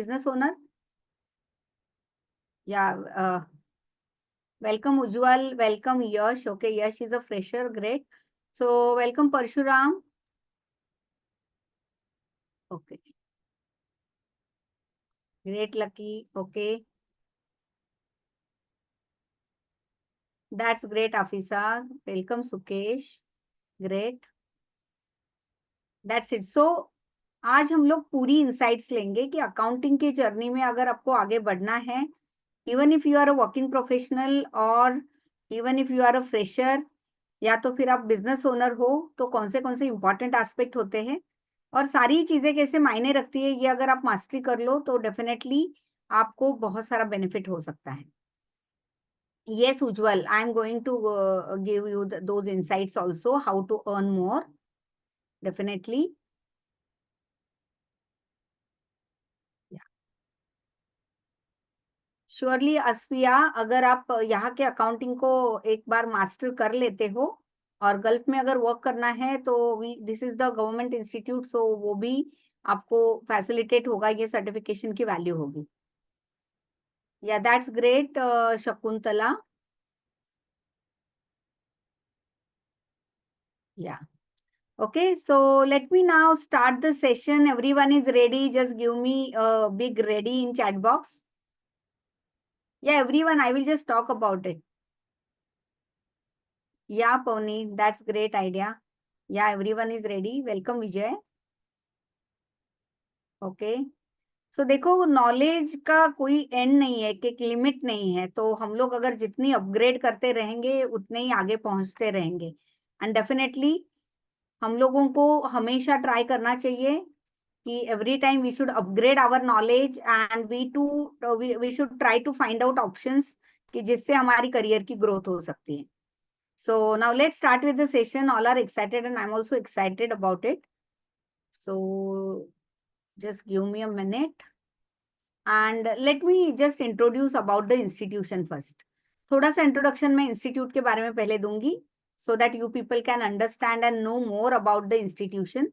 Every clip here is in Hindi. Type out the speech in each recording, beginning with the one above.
business owner. Yeah, welcome Ujwal, welcome Yash. Okay, Yash is a fresher, great. So welcome Parshuram. Okay, great Lucky. Okay, that's great Afisa. Welcome Sukesh. Great. That's it. So आज हम लोग पूरी इंसाइट्स लेंगे कि अकाउंटिंग की जर्नी में अगर आपको आगे बढ़ना है, even if you are a working professional और even if you are a fresher, या तो फिर आप बिजनेस ओनर हो, तो कौन से इंपॉर्टेंट एस्पेक्ट होते हैं और सारी चीजें कैसे मायने रखती है, ये अगर आप मास्टरी कर लो तो डेफिनेटली आपको बहुत सारा बेनिफिट हो सकता है. Yes, Ujwal, I am going to give you those insights also, how to earn more, definitely. Surely Asfiya, अगर आप यहाँ के अकाउंटिंग को एक बार मास्टर कर लेते हो और गल्फ में अगर वर्क करना है तो this is the government institute, so वो भी आपको फैसिलिटेट होगा, ये सर्टिफिकेशन की वैल्यू होगी. या दैट्स ग्रेट शकुंतला. या okay, so let me now start the session. Everyone is ready, just give me a big ready in chat box. Yeah, everyone, I will just talk about it. Yeah, Pony, that's great idea. Yeah, everyone is ready. Welcome, Vijay. Okay, so देखो, नॉलेज का कोई एंड नहीं है, कि एक लिमिट नहीं है, तो हम लोग अगर जितनी अपग्रेड करते रहेंगे उतने ही आगे पहुंचते रहेंगे. एंड डेफिनेटली हम लोगों को हमेशा ट्राई करना चाहिए कि every time we should upgrade our knowledge and we should try to find out options कि जिससे हमारी करियर की ग्रोथ हो सकती है. So now let's start with the session. All are excited and I'm also excited about it. So just give me a minute and let me just introduce about the institution first. थोड़ा सा introduction मैं institute के बारे में पहले दूंगी so that you people can understand and know more about the institution.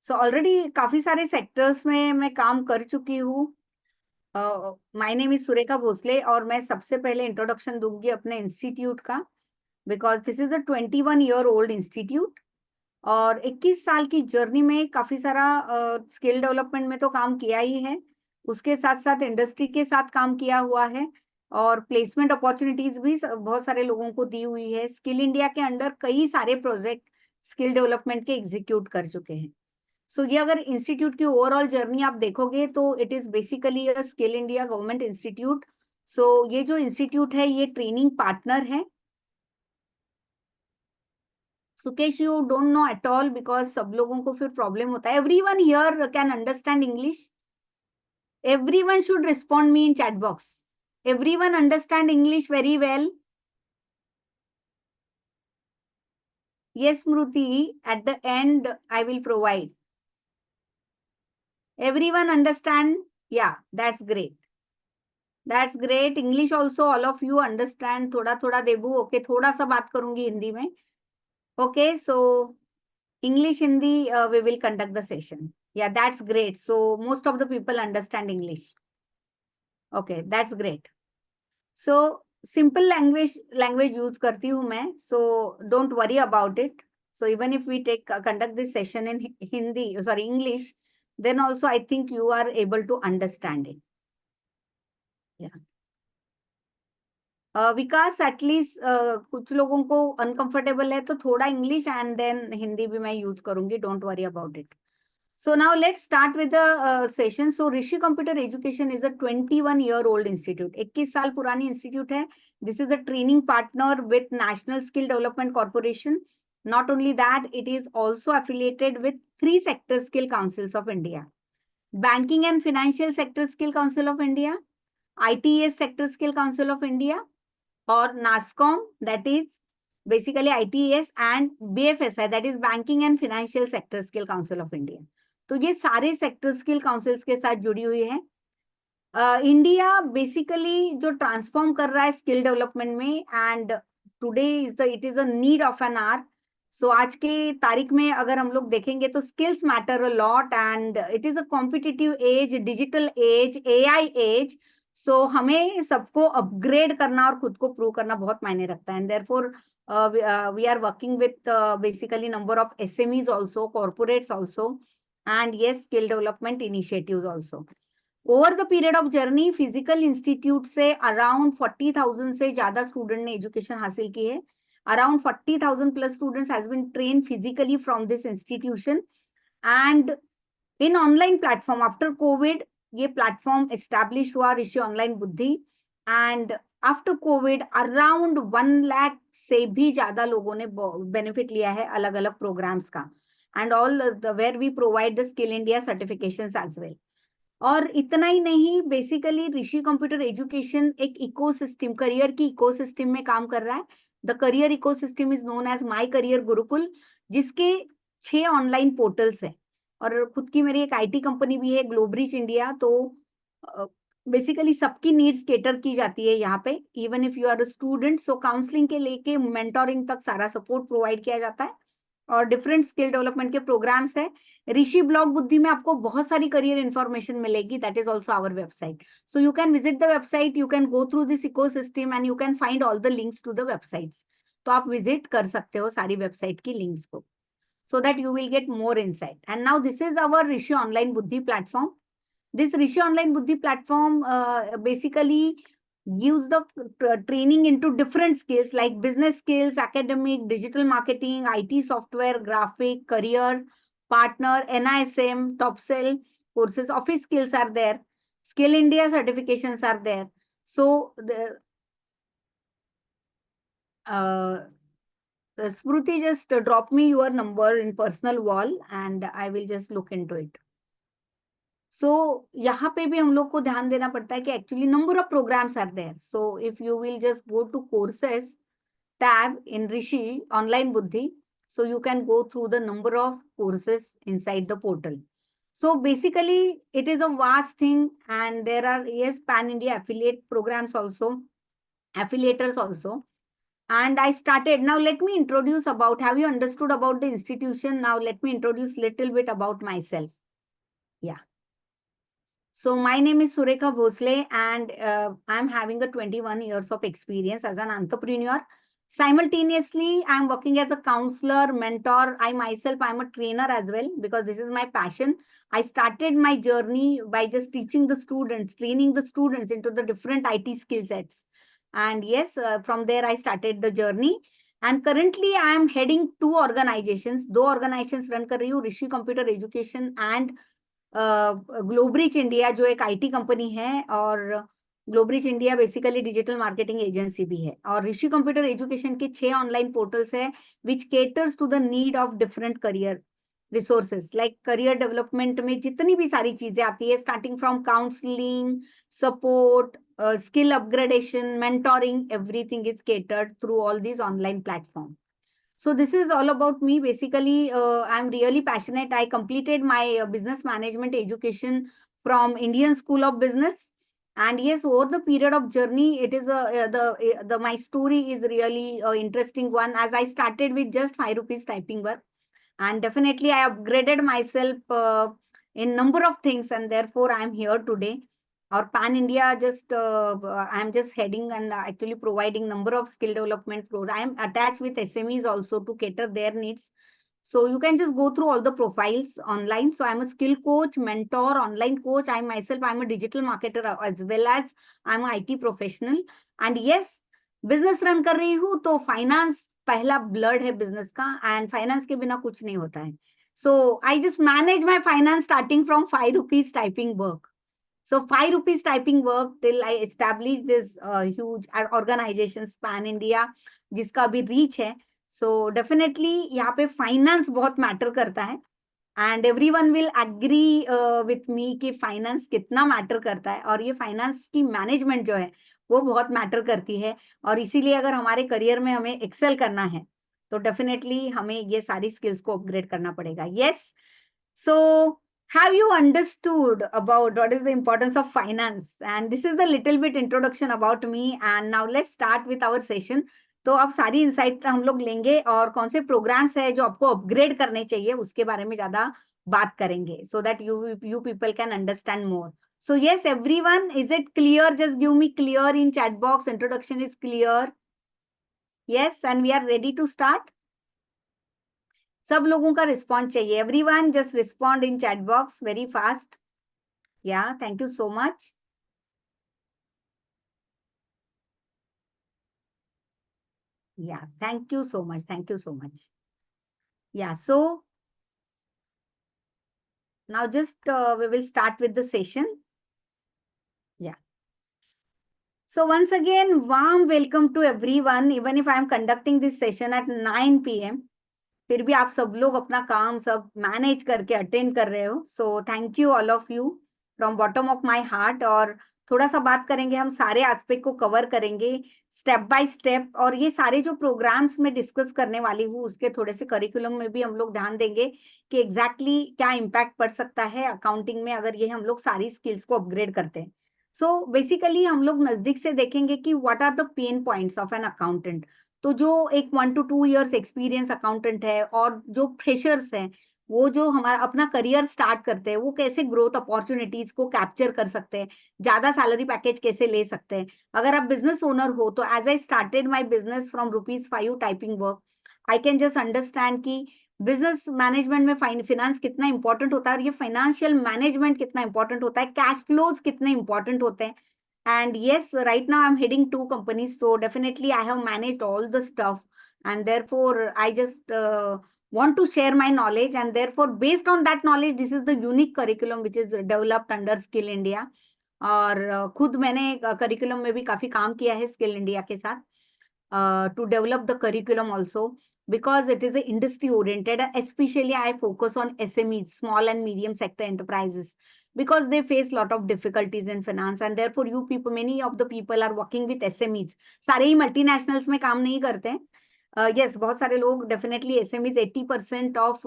So already काफी सारे sectors में मैं काम कर चुकी हूँ. My name is Surekha Bhosle और मैं सबसे पहले introduction दूंगी अपने institute का, because this is a 21-year-old institute. और 21 साल की जर्नी में काफी सारा स्किल डेवलपमेंट में तो काम किया ही है, उसके साथ साथ इंडस्ट्री के साथ काम किया हुआ है और प्लेसमेंट अपॉर्चुनिटीज भी बहुत सारे लोगों को दी हुई है. स्किल इंडिया के अंडर कई सारे प्रोजेक्ट स्किल डेवलपमेंट के एग्जीक्यूट कर चुके हैं. सो ये अगर इंस्टीट्यूट की ओवरऑल जर्नी आप देखोगे तो it is basically a skill India government institute. So ये जो इंस्टीट्यूट है ये ट्रेनिंग पार्टनर है. Sukesh, you don't know at all, because सब लोगों को फिर प्रॉब्लम होता है. Everyone here can understand English? Everyone should respond me in chat box. Everyone understand English very well? Yes, Smruti, at the end I will provide. Everyone understand? Yeah, that's great. That's great. English also all of you understand. थोड़ा थोड़ा देबू. ओके, थोड़ा सा बात करूंगी हिंदी में. Okay, so English, Hindi, we will conduct the session. Yeah, that's great. So most of the people understand English. Okay, that's great. So simple language use करती हूँ मैं. So don't worry about it. So even if we conduct this session in English, then also I think you are able to understand it. Yeah. Vikas, at least कुछ लोगों को अनकंफर्टेबल है तो थोड़ा इंग्लिश एंड देन हिंदी भी मैं यूज करूंगी. Don't worry about it. So now let's start with the session. So Rishi Computer Education is a 21-year-old institute. 21 साल पुरानी इंस्टीट्यूट है. This is a training partner with National Skill Development Corporation. Not only that, it is also affiliated with 3 sector skill councils of India: Banking and Financial Sector Skill Council of India, ITES Sector Skill Council of India, or NASSCOM, that is basically ITES, and BFSI, that is Banking and Financial Sector Skill Council of India. तो ये सारे सेक्टर स्किल काउंसिल्स के साथ जुड़ी हुई है. इंडिया बेसिकली जो ट्रांसफॉर्म कर रहा है स्किल डेवलपमेंट में, and today it is a need of an hour. So आज के तारीख में अगर हम लोग देखेंगे तो skills matter a lot, and it is a competitive age, digital age, AI age. So हमें सबको अपग्रेड करना और खुद को प्रूव करना बहुत मायने रखता है. And therefore we are working with basically number of SMEs also, corporates also, and yes, skill development initiatives also. Over the period of journey physical institute से अराउंड 40,000 से ज्यादा स्टूडेंट ने एजुकेशन हासिल की है. Around 40,000 plus students has been train physically from this institution. And in online platform after covid ये प्लेटफॉर्म एस्टैब्लिश हुआ, Rishi online Buddhi. And after covid around 1 lakh से भी ज्यादा लोगों ने बेनिफिट लिया है अलग अलग प्रोग्राम्स का. And all where we provide the skill India certifications as well. और इतना ही नहीं, बेसिकली ऋषि कंप्यूटर एजुकेशन एक इकोसिस्टम, करियर की इकोसिस्टम में काम कर रहा है. The career ecosystem is known as my career Gurukul, जिसके 6 ऑनलाइन पोर्टल्स है. और खुद की मेरी एक आईटी कंपनी भी है, ग्लोबरीच इंडिया. तो बेसिकली सबकी नीड्स केटर की जाती है यहाँ पे, even if you are a student. So counselling के लेके मेंटोरिंग तक सारा सपोर्ट प्रोवाइड किया जाता है. और डिफरेंट स्किल डेवलपमेंट के प्रोग्राम्स है. ऋषि ब्लॉग बुद्धि में आपको बहुत सारी करियर इंफॉर्मेशन मिलेगी. That is also our website. So you can visit the website, you can go through this ecosystem and you can find all the links to the websites. तो आप विजिट कर सकते हो सारी वेबसाइट की लिंक्स को, so that you will get more insight. And now this is our Rishi Online Buddhi platform. This Rishi Online Buddhi platform basically gives the training into different skills like business skills, academic, digital marketing, IT software, graphic, career, partner, NISM, top sell courses, office skills are there, Skill India certifications are there. So Smruti, just drop me your number in personal wall and I will just look into it. So यहाँ पे भी हम लोग को ध्यान देना पड़ता है कि actually number of programs are there. So if you will just go to courses tab in Rishi Online Buddhi, so you can go through the number of courses inside the portal. So basically it is a vast thing, and there are, yes, pan India affiliate programs also, affiliators also. And I started, now let me introduce about, have you understood about the institution? Now let me introduce little bit about myself. Yeah. So my name is Surekha Bhosle, and I'm having a 21 years of experience as an entrepreneur. Simultaneously, I'm working as a counselor, mentor. I myself, I'm a trainer as well, because this is my passion. I started my journey by just teaching the students, training the students into the different IT skill sets. And yes, from there I started the journey. And currently I am heading 2 organizations. 2 organizations run कर रही हूँ, Rishi computer education and Globreach India, जो एक आईटी कंपनी है. और Globreach India basically digital marketing agency भी है. और ऋषि कंप्यूटर एजुकेशन के 6 ऑनलाइन पोर्टल्स है which caters to the need of different career resources. Like career development में जितनी भी सारी चीजें आती है, starting from counselling, support, skill upgradation, mentoring, everything is catered through all these online platforms. So this is all about me. Basically, I'm really passionate. I completed my business management education from Indian School of Business. And yes, over the period of journey, it is my story is really interesting one, as I started with just 5 rupees typing work. And definitely I upgraded myself in number of things, and therefore I am here today. Or pan India, just I'm just heading and actually providing number of skill development programs. I am attached with SMEs also to cater their needs. So you can just go through all the profiles online. So I'm a skill coach, mentor, online coach. I myself, I'm a digital marketer, as well as I'm an IT professional. And yes, business run कर रही हूँ, तो finance पहला blood है business का, and finance के बिना कुछ नहीं होता है. So I just manage my finance starting from 5 rupees typing work. So 5 rupees typing work till I established this huge organization pan India, जिसका भी reach है. So definitely यहाँ पे finance बहुत matter करता है. And everyone will agree with me कि finance कितना matter करता है. और ये finance की management जो है वो बहुत matter करती है. और इसीलिए अगर हमारे career में हमें excel करना है, तो definitely हमें ये सारी skills को upgrade करना पड़ेगा. Yes. So have you understood about what is the importance of finance? And this is the little bit introduction about me. And now let's start with our session. तो अब सारी इंसाइट हम लोग लेंगे और कौन से प्रोग्राम्स है जो आपको अपग्रेड करने चाहिए उसके बारे में ज्यादा बात करेंगे, so that you people can understand more. So yes, everyone, is it clear? Just give me clear in chat box. Introduction is clear. Yes, and we are ready to start. सब लोगों का रिस्पॉन्स चाहिए. Everyone, just respond in chat box very fast. Yeah, thank you so much. Yeah, thank you so much. Thank you so much. Yeah, so now just we will start with the session. Yeah. So once again, warm welcome to everyone, even if I am conducting this session at 9 p.m. फिर भी आप सब लोग अपना काम सब मैनेज करके अटेंड कर रहे हो. So thank you all of you from bottom of my heart. और थोड़ा सा बात करेंगे, हम सारे एस्पेक्ट को कवर करेंगे स्टेप बाय स्टेप. और ये सारे जो प्रोग्राम्स में डिस्कस करने वाली हूँ उसके थोड़े से करिकुलम में भी हम लोग ध्यान देंगे कि एग्जैक्टली क्या इम्पैक्ट पड़ सकता है अकाउंटिंग में अगर ये हम लोग सारी स्किल्स को अपग्रेड करते हैं. सो बेसिकली हम लोग नजदीक से देखेंगे कि what are the pain points of an accountant. तो जो एक 1 to 2 years एक्सपीरियंस अकाउंटेंट है और जो फ्रेशर्स हैं, वो जो हमारा अपना करियर स्टार्ट करते हैं, वो कैसे ग्रोथ अपॉर्चुनिटीज को कैप्चर कर सकते हैं, ज्यादा सैलरी पैकेज कैसे ले सकते हैं. अगर आप बिजनेस ओनर हो तो as I started my business from ₹5 typing work, I can just understand कि बिजनेस मैनेजमेंट में फाइनेंस कितना इंपॉर्टेंट होता है और ये फाइनेंशियल मैनेजमेंट कितना इंपॉर्टेंट होता है, कैश फ्लोज कितने इंपॉर्टेंट होते हैं. And yes, right now I'm heading 2 companies, so definitely I have managed all the stuff, and therefore I just want to share my knowledge, and therefore based on that knowledge, this is the unique curriculum which is developed under Skill India. और खुद मैंने करिकुलम में भी काफी काम किया है स्किल इंडिया के साथ to develop the curriculum also, because it is industry oriented, and especially I focus on SMEs, small and medium sector enterprises, because they face a lot of difficulties in finance, and therefore you people, many of the people are working with SMEs. सारे ही मल्टीनेशनल्स में काम नहीं करते हैं. Yes, बहुत सारे लोग definitely SMEs, 80% of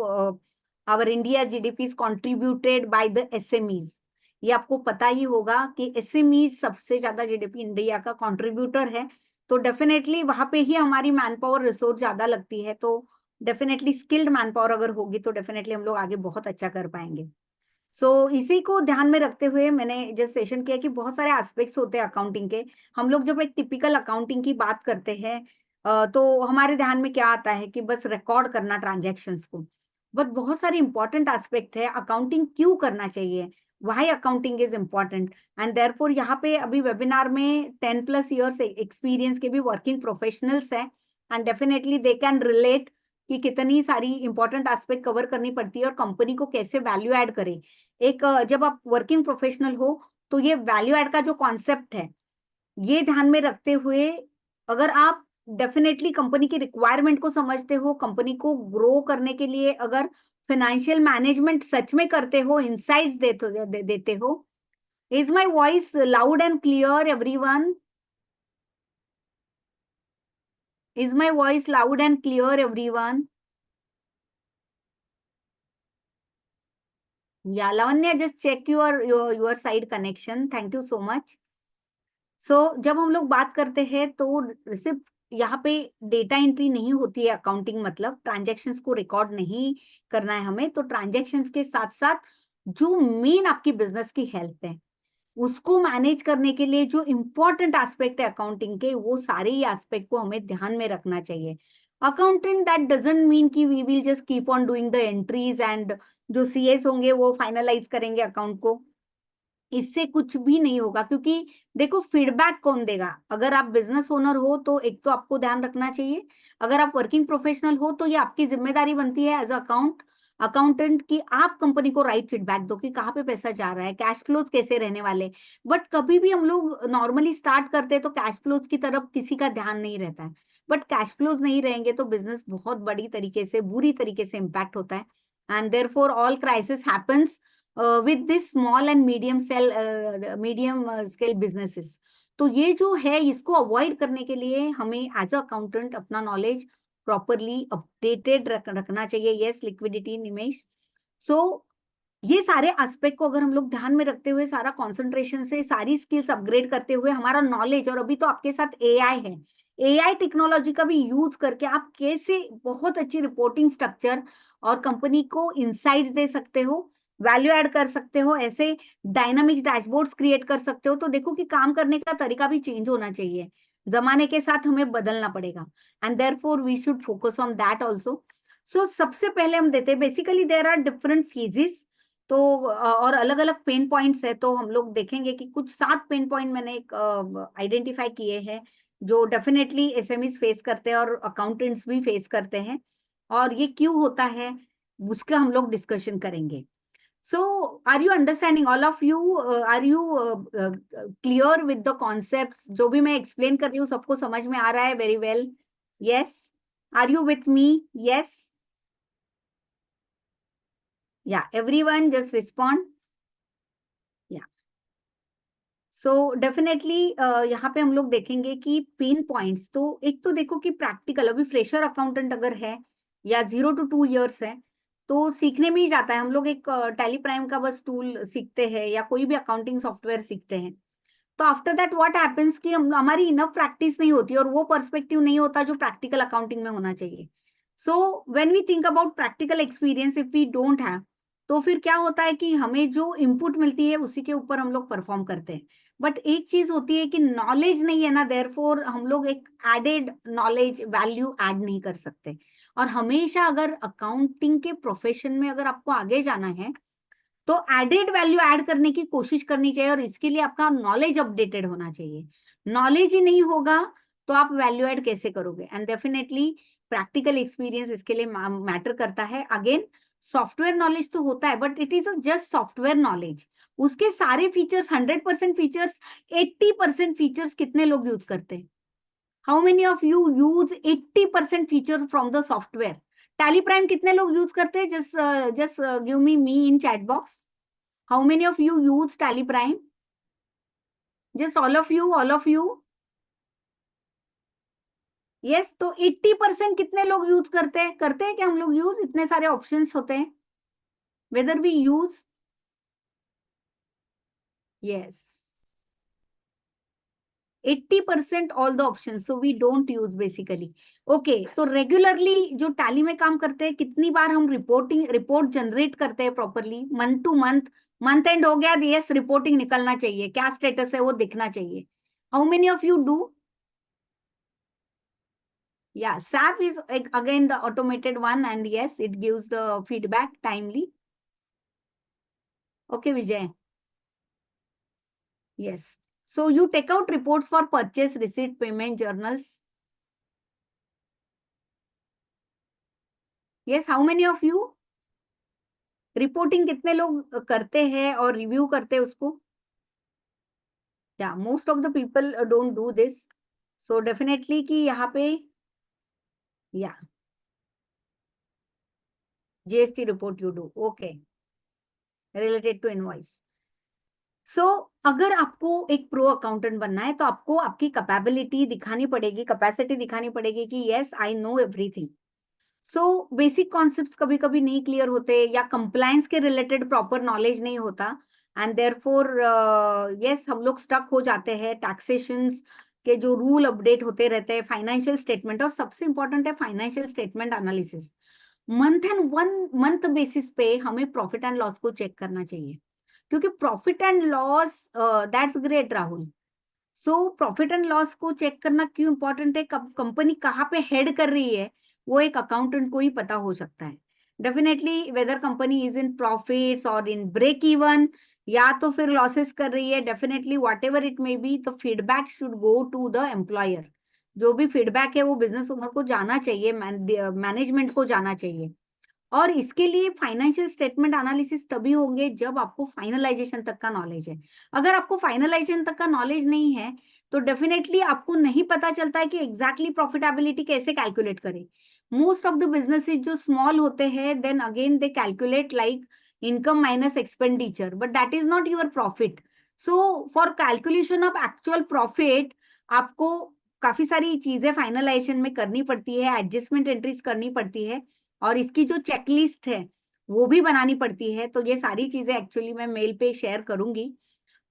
our India GDP is contributed by the SMEs. ये आपको पता ही होगा कि SMEs सबसे ज्यादा GDP इंडिया का कंट्रीब्यूटर है. तो डेफिनेटली वहां पे ही हमारी मैन पावर रिसोर्स ज्यादा लगती है. तो डेफिनेटली स्किल्ड मैन पावर अगर होगी तो डेफिनेटली हम लोग आगे बहुत अच्छा कर पाएंगे. इसी को ध्यान में रखते हुए मैंने जो सेशन किया कि बहुत सारे एस्पेक्ट्स होते हैं अकाउंटिंग के. हम लोग जब एक टिपिकल अकाउंटिंग की बात करते हैं तो हमारे ध्यान में क्या आता है कि बस रिकॉर्ड करना ट्रांजैक्शंस को. बट बहुत सारे इंपॉर्टेंट एस्पेक्ट है. अकाउंटिंग क्यों करना चाहिए, why accounting is important. And therefore यहाँ पे अभी वेबिनार में 10+ years एक्सपीरियंस के भी वर्किंग प्रोफेशनल्स हैं, and definitely they can relate कि कितनी सारी इंपॉर्टेंट एस्पेक्ट कवर करनी पड़ती है और कंपनी को कैसे वैल्यू ऐड करे. एक जब आप वर्किंग प्रोफेशनल हो तो ये वैल्यू ऐड का जो कॉन्सेप्ट है ये ध्यान में रखते हुए अगर आप डेफिनेटली कंपनी की रिक्वायरमेंट को समझते हो, कंपनी को ग्रो करने के लिए अगर फाइनेंशियल मैनेजमेंट सच में करते हो, इंसाइट्स देते हो. Is my voice loud and clear everyone? Is my voice loud and clear everyone? Yeah Lavanya, just check your side connection. Thank you so much. जब हम लोग बात करते हैं तो सिर्फ यहाँ पे डेटा एंट्री नहीं होती है. अकाउंटिंग मतलब ट्रांजैक्शंस को रिकॉर्ड नहीं करना है हमें. तो ट्रांजैक्शंस के साथ साथ जो मेन आपकी बिजनेस की हेल्थ है उसको मैनेज करने के लिए जो इम्पोर्टेंट एस्पेक्ट है अकाउंटिंग के, वो सारे ही एस्पेक्ट को हमें ध्यान में रखना चाहिए. अकाउंटेंट दैट डजंट मीन कि we will just keep on doing the entries and जो सीएस होंगे वो फाइनलाइज करेंगे अकाउंट को. इससे कुछ भी नहीं होगा, क्योंकि देखो फीडबैक कौन देगा. अगर आप बिजनेस ओनर हो तो एक तो आपको ध्यान रखना चाहिए, अगर आप वर्किंग प्रोफेशनल हो तो ये आपकी जिम्मेदारी बनती है एज अकाउंटेंट कि आप कंपनी को राइट फीडबैक दो कि कहाँ पे पैसा जा रहा है, कैश फ्लोज कैसे रहने वाले. बट कभी भी हम लोग नॉर्मली स्टार्ट करते हैं तो कैश फ्लोज की तरफ किसी का ध्यान नहीं रहता है. बट कैश फ्लोज नहीं रहेंगे तो बिजनेस बहुत बड़ी तरीके से, बुरी तरीके से इम्पैक्ट होता है. And therefore all crisis happens with this small and medium scale businesses. तो ये जो है इसको अवॉइड करने के लिए हमें एज अ अकाउंटेंट अपना नॉलेज प्रॉपरली अपडेटेड रखना चाहिए. यस, लिक्विडिटी निमेश. ये सारे एस्पेक्ट को अगर हम लोग ध्यान में रखते हुए, सारा कॉन्सेंट्रेशन से सारी स्किल्स अपग्रेड करते हुए हमारा नॉलेज, और अभी तो आपके साथ एआई है, एआई टेक्नोलॉजी का भी यूज करके आप कैसे बहुत अच्छी रिपोर्टिंग स्ट्रक्चर और कंपनी को इंसाइट्स दे सकते हो, वैल्यू ऐड कर सकते हो, ऐसे डायनामिक्स डैशबोर्ड्स क्रिएट कर सकते हो। तो देखो कि काम करने का तरीका भी चेंज होना चाहिए, जमाने के साथ हमें बदलना पड़ेगा, and therefore we should focus on that also. So सबसे पहले हम देते हैं, basically there are different phases, तो और अलग अलग पेन पॉइंट्स है। तो हम लोग देखेंगे कि कुछ 7 पेन पॉइंट मैंने एक आइडेंटिफाई किए हैं जो डेफिनेटली एसएमईज फेस करते हैं और अकाउंटेंट्स भी फेस करते हैं, और ये क्यों होता है उसका हम लोग डिस्कशन करेंगे। So are you understanding, all of you, are you clear with the concepts? जो भी मैं एक्सप्लेन कर रही हूँ सबको समझ में आ रहा है? Very well, yes, are you with me? Yes, yeah everyone just respond, yeah. So definitely यहाँ पे हम लोग देखेंगे कि पेन पॉइंट्स, तो एक तो देखो कि प्रैक्टिकल, अभी फ्रेशर अकाउंटेंट अगर है या 0 to 2 years है तो सीखने में ही जाता है। हम लोग एक टैली प्राइम का बस टूल सीखते हैं या कोई भी अकाउंटिंग सॉफ्टवेयर सीखते हैं, तो आफ्टर दैट व्हाट हैपेंस कि हम हमारी इनफ प्रैक्टिस नहीं होती और वो पर्सपेक्टिव नहीं होता जो प्रैक्टिकल अकाउंटिंग में होना चाहिए। So when we think about practical experience, if we don't have, तो फिर क्या होता है कि हमें जो इनपुट मिलती है उसी के ऊपर हम लोग परफॉर्म करते हैं। बट एक चीज होती है कि नॉलेज नहीं है ना, देयरफॉर हम लोग एक एडेड नॉलेज वैल्यू ऐड नहीं कर सकते। और हमेशा अगर अकाउंटिंग के प्रोफेशन में अगर आपको आगे जाना है तो एडेड वैल्यू ऐड करने की कोशिश करनी चाहिए, और इसके लिए आपका नॉलेज अपडेटेड होना चाहिए। नॉलेज ही नहीं होगा तो आप वैल्यू ऐड कैसे करोगे? एंड डेफिनेटली प्रैक्टिकल एक्सपीरियंस इसके लिए मैटर करता है। अगेन, सॉफ्टवेयर नॉलेज तो होता है but it is just software knowledge. उसके सारे फीचर्स, 100% फीचर्स, 80% फीचर्स कितने लोग यूज करते हैं? How many of you use 80% feature from the software? Tally prime कितने लोग यूज करते हैं? Just just give me in chat box, how many of you use Tally Prime? Just all of you, all of you. Yes, तो 80% कितने लोग यूज करते हैं क्या हम लोग यूज? इतने सारे ऑप्शंस होते हैं, whether we use, yes, 80% all the option, so we don't use basically. Okay, तो रेगुलरली जो टैली में काम करते हैं, कितनी बार हम रिपोर्ट जनरेट करते हैं properly? Month two month, month and हो गया, यस, रिपोर्टिंग निकलना चाहिए, क्या स्टेटस है वो दिखना चाहिए। How many of you do? Yeah, SAP is again the automated one, and yes, it gives the feedback timely. Okay, Vijay. Yes. So you take out reports for purchase, receipt, payment, journals. Yes, how many of you? Reporting कितने लोग करते हैं और रिव्यू करते हैं उसको? या most of the people don't do this. So definitely कि यहाँ पे, या GST report you do, okay, related to invoice. So अगर आपको एक प्रो अकाउंटेंट बनना है तो आपको आपकी कैपेबिलिटी दिखानी पड़ेगी, कैपेसिटी दिखानी पड़ेगी कि yes I know everything. So basic concepts कभी कभी नहीं क्लियर होते या कंप्लायंस के रिलेटेड प्रॉपर नॉलेज नहीं होता, एंड देयरफॉर यस हम लोग स्टक हो जाते हैं। टैक्सेशंस के जो रूल अपडेट होते रहते हैं, फाइनेंशियल स्टेटमेंट, और सबसे इंपॉर्टेंट है financial statement analysis. Month and 1 month basis पे हमें प्रॉफिट एंड लॉस को चेक करना चाहिए, क्योंकि profit and loss, that's great Rahul. So profit and loss को चेक करना क्यों इंपॉर्टेंट है? कंपनी कहाँ पे हेड कर रही है वो एक अकाउंटेंट को ही पता हो सकता है। Definitely weather company is in profits और इन ब्रेक इवन, या तो फिर लॉसेस कर रही है, definitely whatever it may be, the feedback should go to the employer. जो भी फीडबैक है वो बिजनेस ओनर को जाना चाहिए, मैनेजमेंट को जाना चाहिए। और इसके लिए फाइनेंशियल स्टेटमेंट एनालिसिस तभी होंगे जब आपको फाइनलाइजेशन तक का नॉलेज है। अगर आपको फाइनलाइजेशन तक का नॉलेज नहीं है तो डेफिनेटली आपको नहीं पता चलता है कि एग्जैक्टली प्रॉफिटेबिलिटी कैसे कैलकुलेट करें। मोस्ट ऑफ द बिजनेसेस जो स्मॉल होते हैं, then again they calculate like income minus expenditure, but that is not your profit. So for calculation of actual profit आपको काफी सारी चीजें फाइनलाइजेशन में करनी पड़ती है, एडजस्टमेंट एंट्रीज करनी पड़ती है, और इसकी जो चेकलिस्ट है वो भी बनानी पड़ती है। तो ये सारी चीजें एक्चुअली मैं मेल पे शेयर करूंगी।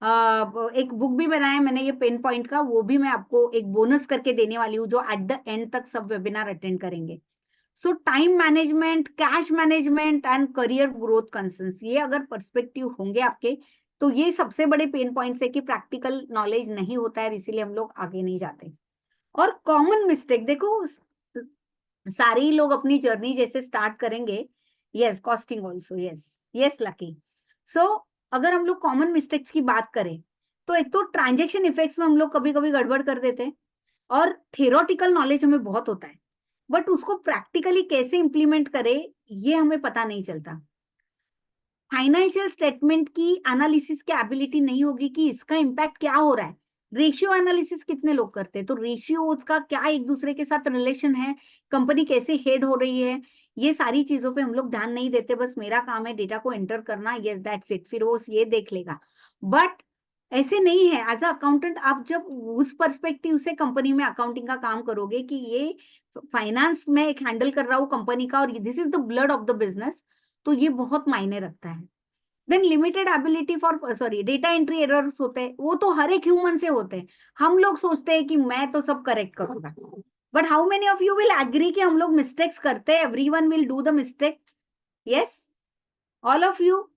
एक बुक भी बनाया मैंने ये पेन पॉइंट का, वो भी मैं आपको एक बोनस करके देने वाली हूँ जो एट द एंड तक सब वेबिनार अटेंड करेंगे। सो time management, cash management and career growth concerns, ये अगर पर्सपेक्टिव होंगे आपके तो ये सबसे बड़े पेन पॉइंट्स है कि प्रैक्टिकल नॉलेज नहीं होता है, इसीलिए हम लोग आगे नहीं जाते। और कॉमन मिस्टेक देखो, सारे ही लोग अपनी जर्नी जैसे स्टार्ट करेंगे, yes costing also, yes yes lucky. So अगर हम लोग कॉमन मिस्टेक्स की बात करें तो एक तो ट्रांजेक्शन इफेक्ट्स में हम लोग कभी कभी गड़बड़ कर देते हैं, और थियोरेटिकल नॉलेज हमें बहुत होता है बट उसको प्रैक्टिकली कैसे इंप्लीमेंट करें ये हमें पता नहीं चलता। फाइनेंशियल स्टेटमेंट की एनालिसिस की एबिलिटी नहीं होगी कि इसका इम्पैक्ट क्या हो रहा है। रेशियो एनालिसिस कितने लोग करते हैं, तो रेशियोज का क्या एक दूसरे के साथ रिलेशन है, कंपनी कैसे हेड हो रही है, ये सारी चीजों पे हम लोग ध्यान नहीं देते। बस मेरा काम है डेटा को एंटर करना, यस दैट्स इट, फिर वो ये देख लेगा। बट ऐसे नहीं है। एज अ अकाउंटेंट आप जब उस पर्सपेक्टिव से कंपनी में अकाउंटिंग का काम करोगे कि ये फाइनेंस में एक हैंडल कर रहा हूँ कंपनी का और this is the blood of the business, तो ये बहुत मायने रखता है। Then limited ability for sorry data entry errors होते हैं, वो तो हर एक ह्यूमन से होते हैं। हम लोग सोचते हैं कि मैं तो सब करेक्ट करूंगा, but how many of you will agree कि हम लोग मिस्टेक्स करते हैं, everyone will do the mistake, yes all of you.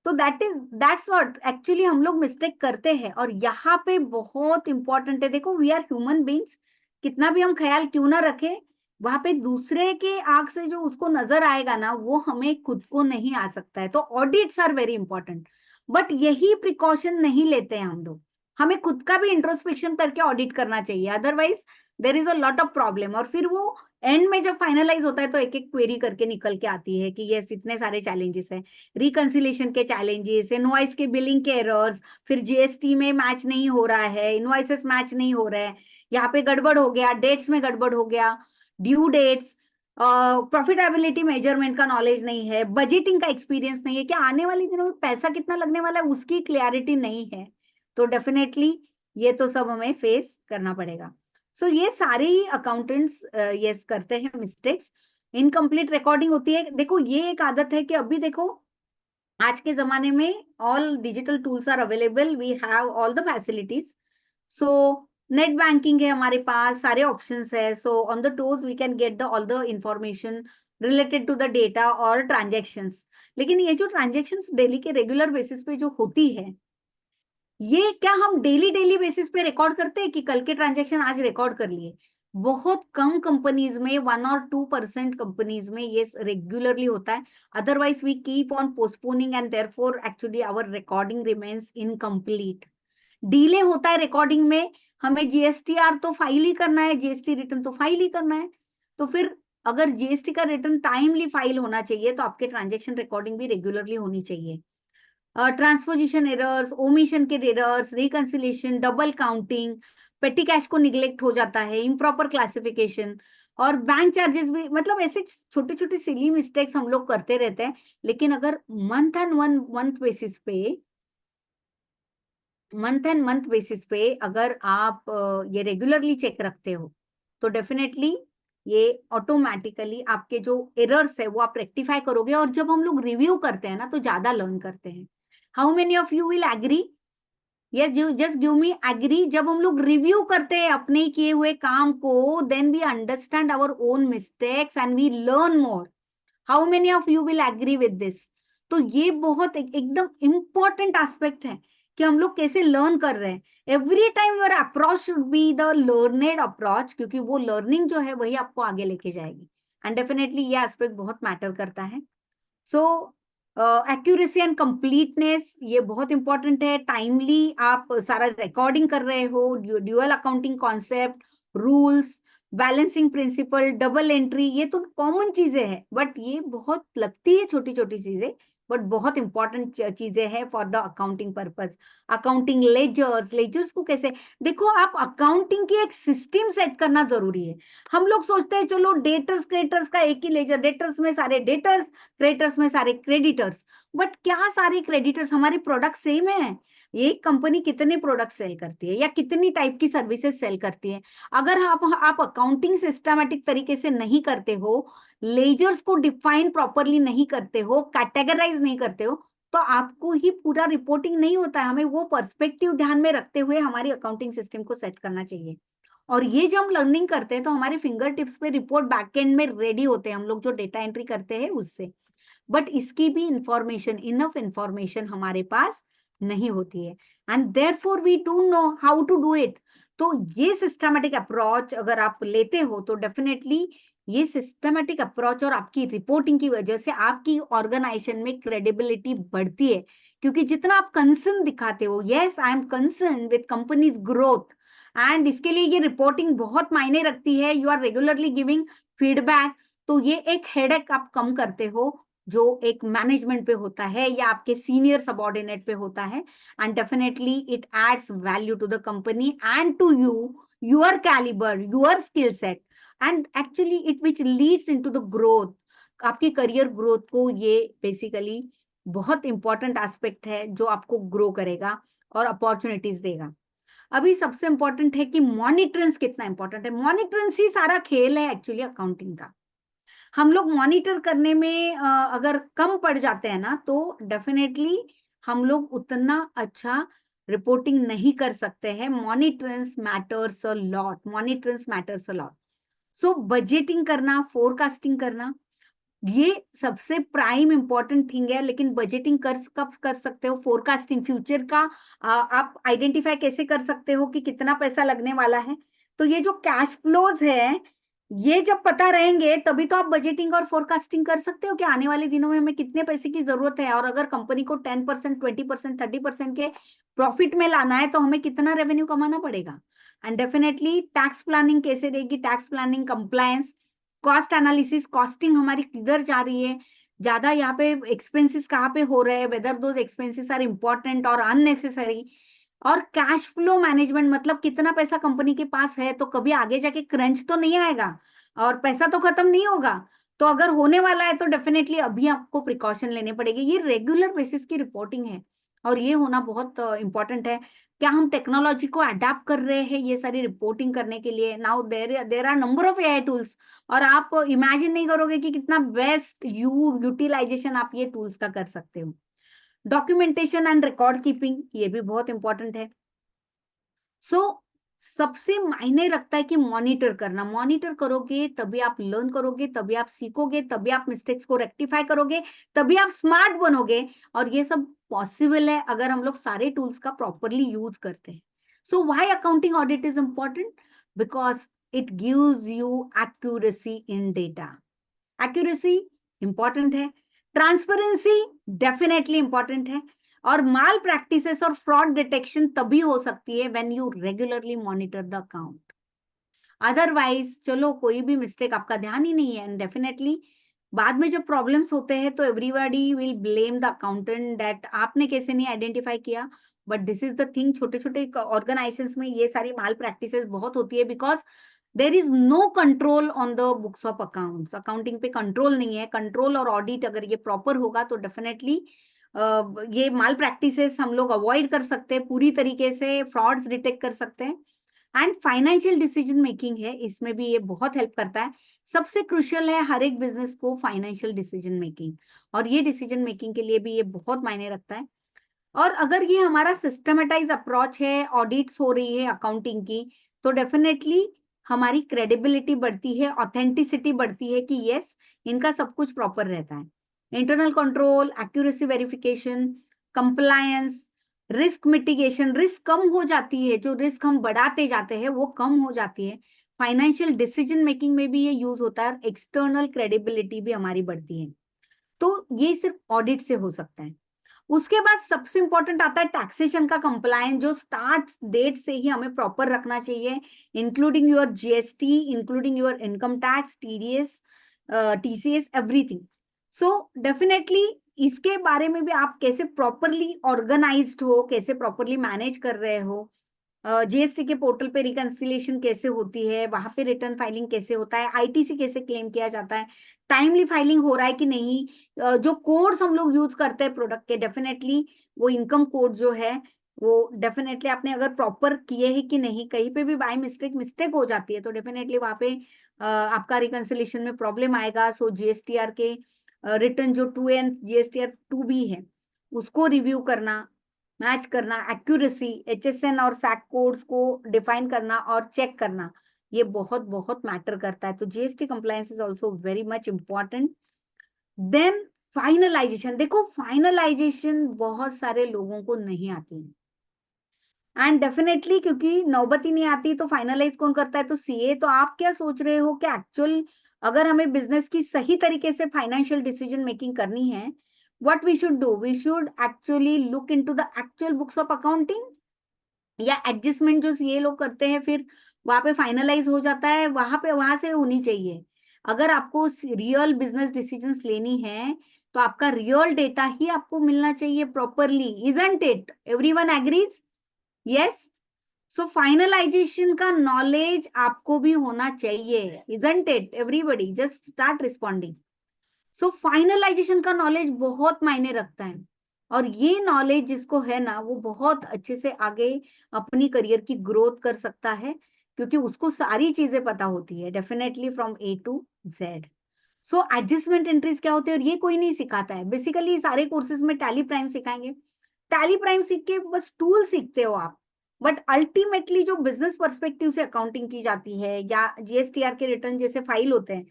तो दैट्स व्हाट एक्चुअली हम लोग मिस्टेक करते हैं, और यहाँ पे बहुत इंपॉर्टेंट है। देखो वी आर ह्यूमन बींग्स, कितना भी हम ख्याल क्यों ना रखें, वहां पे दूसरे के आंख से जो उसको नजर आएगा ना वो हमें खुद को नहीं आ सकता है। तो audits are very important, but यही प्रिकॉशन नहीं लेते हैं हम लोग। हमें खुद का भी इंट्रोस्पेक्शन करके ऑडिट करना चाहिए, otherwise there is a lot of problem. और फिर वो एंड में जब फाइनलाइज होता है तो एक एक क्वेरी करके निकल के आती है कि यस इतने सारे चैलेंजेस हैं, रिकंसिलेशन के चैलेंजेस, इनवॉइस के बिलिंग के एरर्स, फिर जीएसटी में मैच नहीं हो रहा है, इनवॉइसेस मैच नहीं हो रहे हैं, यहाँ पे गड़बड़ हो गया, डेट्स में गड़बड़ हो गया, ड्यू डेट्स, प्रॉफिटेबिलिटी मेजरमेंट का नॉलेज नहीं है, बजटिंग का एक्सपीरियंस नहीं है, क्या आने वाले दिनों में पैसा कितना लगने वाला है उसकी क्लियरिटी नहीं है, तो डेफिनेटली ये तो सब हमें फेस करना पड़ेगा। सो ये सारे ही अकाउंटेंट्स यस करते हैं मिस्टेक्स। इनकम्प्लीट रिकॉर्डिंग होती है। देखो ये एक आदत है कि अभी देखो आज के जमाने में all digital tools are available, we have all the facilities. So net banking है हमारे पास, सारे ऑप्शंस है, so on the tools we can get the all the information related to the data और ट्रांजेक्शंस। लेकिन ये जो ट्रांजेक्शंस डेली के रेगुलर बेसिस पे जो होती है, ये क्या हम डेली डेली बेसिस पे रिकॉर्ड करते हैं कि कल के ट्रांजेक्शन आज रिकॉर्ड कर लिए? बहुत कम कंपनीज में, 1 और 2% कंपनीज में ये रेगुलरली होता है। Otherwise we keep on postponing and therefore actually our recording remains incomplete. Delay होता है रिकॉर्डिंग में, हमें जीएसटीआर तो फाइल ही करना है, जीएसटी रिटर्न तो फाइल ही करना है, तो फिर अगर जीएसटी का रिटर्न टाइमली फाइल होना चाहिए तो आपके ट्रांजेक्शन रिकॉर्डिंग भी रेगुलरली होनी चाहिए। ट्रांसपोजिशन एरर्स, ओमिशन के एरर्स, रिकंसिलेशन, डबल काउंटिंग, पेटी कैश को निग्लेक्ट हो जाता है, इम्प्रॉपर क्लासिफिकेशन, और बैंक चार्जेस भी, मतलब ऐसे छोटे छोटे सिली मिस्टेक्स हम लोग करते रहते हैं। लेकिन अगर मंथ एंड मंथ बेसिस पे अगर आप ये रेगुलरली चेक रखते हो तो डेफिनेटली ये ऑटोमेटिकली आपके जो एरर्स है वो आप रेक्टिफाई करोगे। और जब हम लोग रिव्यू करते हैं ना तो ज्यादा लर्न करते हैं। How many of you will agree? Yes just give me agree. जब हम लोग रिव्यू करते हैं अपने किए हुए काम को, then we understand our own mistakes and we learn more. How many of you will agree with this? तो ये बहुत एकदम इंपॉर्टेंट एस्पेक्ट है कि हम लोग कैसे लर्न कर रहे हैं। Every time your approach should be the learned approach, क्योंकि वो लर्निंग जो है वही आपको आगे लेके जाएगी। एंड डेफिनेटली ये एस्पेक्ट बहुत मैटर करता है। सो एक्यूरेसी एंड कंप्लीटनेस ये बहुत इंपॉर्टेंट है। टाइमली आप सारा रिकॉर्डिंग कर रहे हो, dual accounting concept, rules, balancing principle, double entry, ये तो कॉमन चीजें हैं, बट ये बहुत लगती है छोटी छोटी चीजें, बट बहुत इंपॉर्टेंट चीजें हैं for the accounting purpose. Accounting ledgers, ledgers को कैसे, देखो आप अकाउंटिंग की एक सिस्टम सेट करना जरूरी है। हम लोग सोचते हैं चलो डेटर्स क्रेडिटर्स का एक ही लेजर, डेटर्स में सारे डेटर्स, क्रेडिटर्स में सारे क्रेडिटर्स, बट क्या सारे क्रेडिटर्स हमारे प्रोडक्ट सेम है? एक कंपनी कितने प्रोडक्ट सेल करती है या कितनी टाइप की सर्विसेज सेल करती है? अगर आप अकाउंटिंग सिस्टमैटिक तरीके से नहीं करते हो, लेजर्स को डिफाइन प्रॉपरली नहीं करते हो, कैटेगराइज नहीं करते हो, तो आपको ही पूरा रिपोर्टिंग नहीं होता है, हमें वो पर्सपेक्टिव ध्यान में रखते हुए हमारी अकाउंटिंग सिस्टम को सेट करना चाहिए। और ये जब हम लर्निंग करते हैं तो हमारे फिंगर टिप्स पे रिपोर्ट बैकएंड में रेडी होते हैं, हम लोग जो डेटा एंट्री करते हैं उससे। बट इसकी भी इंफॉर्मेशन, इनफ इंफॉर्मेशन हमारे पास नहीं होती है, and therefore we don't know how to do it. तो ये सिस्टमैटिक अप्रोच अगर आप लेते हो तो डेफिनेटली ये सिस्टमैटिक अप्रोच और आपकी रिपोर्टिंग की वजह से आपकी ऑर्गेनाइजेशन में क्रेडिबिलिटी बढ़ती है, क्योंकि जितना आप कंसर्न दिखाते हो, yes I am concern with companies growth, and इसके लिए ये रिपोर्टिंग बहुत मायने रखती है, you are regularly giving feedback, तो ये एक हेडेक आप कम करते हो जो एक मैनेजमेंट पे होता है या आपके सीनियर सबऑर्डिनेट पे होता है, and definitely it adds value to the company and to you, your calibre, your skill set, and actually it which leads into the growth, आपकी करियर ग्रोथ को ये बेसिकली बहुत इंपॉर्टेंट एस्पेक्ट है जो आपको ग्रो करेगा और अपॉर्चुनिटीज देगा। अभी सबसे इंपॉर्टेंट है कि मॉनिटरेंस कितना इंपॉर्टेंट है। मॉनिटरेंस ही सारा खेल है एक्चुअली अकाउंटिंग का। हम लोग मॉनिटर करने में अगर कम पड़ जाते हैं ना तो डेफिनेटली हम लोग उतना अच्छा रिपोर्टिंग नहीं कर सकते हैं। Monitoring matters a lot, monitoring matters a lot. So budgeting करना, फोरकास्टिंग करना, ये सबसे प्राइम इंपॉर्टेंट थिंग है। लेकिन बजटिंग कब कर सकते हो? फोरकास्टिंग, फ्यूचर का आप आइडेंटिफाई कैसे कर सकते हो कि कितना पैसा लगने वाला है? तो ये जो कैश फ्लोज है, ये जब पता रहेंगे तभी तो आप बजटिंग और फोरकास्टिंग कर सकते हो कि आने वाले दिनों में हमें कितने पैसे की जरूरत है, और अगर कंपनी को 10%, 20%, 30% के प्रॉफिट में लाना है तो हमें कितना रेवेन्यू कमाना पड़ेगा। एंड डेफिनेटली टैक्स प्लानिंग कैसे रहेगी, tax planning, compliance, cost analysis, costing हमारी किधर जा रही है, ज्यादा यहाँ पे एक्सपेंसेस कहाँ पे हो रहे हैं, whether those expenses are important और अननेसेसरी, और कैश फ्लो मैनेजमेंट, मतलब कितना पैसा कंपनी के पास है तो कभी आगे जाके क्रंच तो नहीं आएगा और पैसा तो खत्म नहीं होगा। तो अगर होने वाला है तो डेफिनेटली अभी आपको प्रिकॉशन लेने पड़ेंगे। ये रेगुलर बेसिस की रिपोर्टिंग है और ये होना बहुत इंपॉर्टेंट है। क्या हम टेक्नोलॉजी को अडेप्ट कर रहे हैं ये सारी रिपोर्टिंग करने के लिए? Now there are number of AI tools, और आप इमेजिन नहीं करोगे कि कितना बेस्ट यूटिलाइजेशन आप ये टूल्स का कर सकते हो। डॉक्यूमेंटेशन एंड रिकॉर्ड कीपिंग, ये भी बहुत इंपॉर्टेंट है। सो सबसे मायने रखता है कि मॉनिटर करना। मॉनिटर करोगे तभी आप लर्न करोगे, तभी आप सीखोगे, तभी आप मिस्टेक्स को रेक्टिफाई करोगे, तभी आप स्मार्ट बनोगे। और ये सब पॉसिबल है अगर हम लोग सारे टूल्स का प्रॉपरली यूज करते हैं। So why accounting audit is important? Because it gives you accuracy in data. Accuracy important है, ट्रांसपेरेंसी डेफिनेटली इंपॉर्टेंट है, और माल प्रैक्टिसेस और फ्रॉड डिटेक्शन तभी हो सकती है when you regularly monitor the account. Otherwise चलो कोई भी मिस्टेक आपका ध्यान ही नहीं है, एंड डेफिनेटली बाद में जब प्रॉब्लम्स होते हैं तो everybody will blame the accountant that आपने कैसे नहीं आइडेंटिफाई किया। But this is the thing, छोटे छोटे ऑर्गेनाइजेशंस में ये सारी माल प्रैक्टिसेस बहुत होती है, because there is no control on the books of accounts. Accounting पे कंट्रोल नहीं है। कंट्रोल और ऑडिट अगर ये प्रॉपर होगा तो डेफिनेटली ये माल प्रैक्टिसेस हम लोग अवॉइड कर सकते हैं, पूरी तरीके से फ्रॉड्स डिटेक्ट कर सकते हैं। एंड फाइनेंशियल डिसीजन मेकिंग है, इसमें भी ये बहुत हेल्प करता है। सबसे क्रुशियल है हर एक बिजनेस को फाइनेंशियल डिसीजन मेकिंग, और ये डिसीजन मेकिंग के लिए भी ये बहुत मायने रखता है। और अगर ये हमारा सिस्टमेटाइज अप्रोच है, ऑडिट्स हो रही है अकाउंटिंग की, तो डेफिनेटली हमारी क्रेडिबिलिटी बढ़ती है, ऑथेंटिसिटी बढ़ती है कि यस इनका सब कुछ प्रॉपर रहता है। Internal control, accuracy verification, compliance, risk mitigation, risk कम हो जाती है, जो रिस्क हम बढ़ाते जाते हैं वो कम हो जाती है। फाइनेंशियल डिसीजन मेकिंग में भी ये यूज होता है, एक्सटर्नल क्रेडिबिलिटी भी हमारी बढ़ती है। तो ये सिर्फ ऑडिट से हो सकता है। उसके बाद सबसे इंपॉर्टेंट आता है टैक्सेशन का कंप्लायंस, जो स्टार्ट डेट से ही हमें प्रॉपर रखना चाहिए, including your GST, including your income tax, TDS, TCS, everything. So definitely इसके बारे में भी आप कैसे प्रॉपरली ऑर्गेनाइज्ड हो, कैसे प्रॉपरली मैनेज कर रहे हो, जीएसटी के पोर्टल पे रिकंसिलिएशन कैसे होती है, वहां पे रिटर्न फाइलिंग कैसे होता है, आईटीसी कैसे क्लेम किया जाता है, टाइमली फाइलिंग हो रहा है कि नहीं, जो कोड्स हम लोग यूज करते हैं प्रोडक्ट के, डेफिनेटली वो इनकम कोड जो है वो डेफिनेटली आपने अगर प्रॉपर किए हैं कि नहीं, कहीं पे भी बाय मिस्टेक हो जाती है तो डेफिनेटली वहां पे आपका रिकंसिलिएशन में प्रॉब्लम आएगा। सो जीएसटीआर के रिटर्न जो 2A एंड जीएसटीआर 2B है उसको रिव्यू करना, मैच करना, एक्यूरेसी, HSN और सैक कोड्स को डिफाइन करना और चेक करना, ये बहुत बहुत मैटर करता है। तो GST compliance is also very much important. Then finalisation, देखो फाइनलाइजेशन बहुत सारे लोगों को नहीं आती है, एंड डेफिनेटली क्योंकि नौबत ही नहीं आती तो फाइनलाइज कौन करता है, तो सीए। तो आप क्या सोच रहे हो कि एक्चुअल अगर हमें बिजनेस की सही तरीके से फाइनेंशियल डिसीजन मेकिंग करनी है, what we should do, we should actually look into the actual books of accounting, या एडजस्टमेंट जो सीए लोग करते हैं फिर वहां पे फाइनलाइज हो जाता है, वहां से होनी चाहिए। अगर आपको रियल बिजनेस डिसीजंस लेनी है तो आपका रियल डेटा ही आपको मिलना चाहिए properly, isn't it? Everyone agrees? Yes. So finalisation का नॉलेज आपको भी होना चाहिए, isn't it? Everybody just start responding. So finalisation का नॉलेज बहुत मायने रखता है, और ये नॉलेज जिसको है ना वो बहुत अच्छे से आगे अपनी करियर की ग्रोथ कर सकता है, क्योंकि उसको सारी चीजें पता होती है definitely from A to Z। So adjustment entries क्या होते हैं और ये कोई नहीं सिखाता है। बेसिकली सारे कोर्सेज में टैली प्राइम सिखाएंगे, टैली प्राइम सीख के बस टूल सीखते हो आप, बट अल्टीमेटली जो बिजनेस पर्सपेक्टिव से अकाउंटिंग की जाती है या GSTR के रिटर्न जैसे फाइल होते हैं,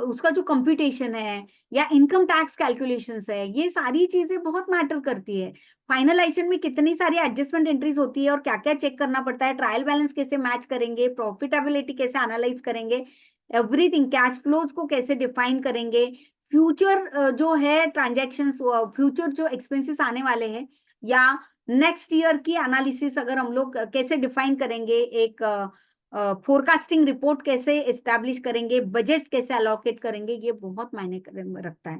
उसका जो कंप्यूटेशन है या इनकम टैक्स कैलकुलेशंस है, ये सारी चीजें बहुत मैटर करती है। फाइनलाइजेशन में कितनी सारी एडजस्टमेंट एंट्रीज होती है और क्या क्या चेक करना पड़ता है, ट्रायल बैलेंस कैसे मैच करेंगे, प्रॉफिटेबिलिटी कैसे एनालाइज करेंगे, एवरीथिंग, कैश फ्लोज को कैसे डिफाइन करेंगे, फ्यूचर जो है ट्रांजेक्शन्स, फ्यूचर जो एक्सपेंसेस आने वाले हैं, या नेक्स्ट ईयर की एनालिसिस अगर हम लोग कैसे डिफाइन करेंगे, एक फोरकास्टिंग रिपोर्ट कैसे एस्टैब्लिश करेंगे, बजट्स कैसे अलोकेट करेंगे, ये बहुत मायने रखता है।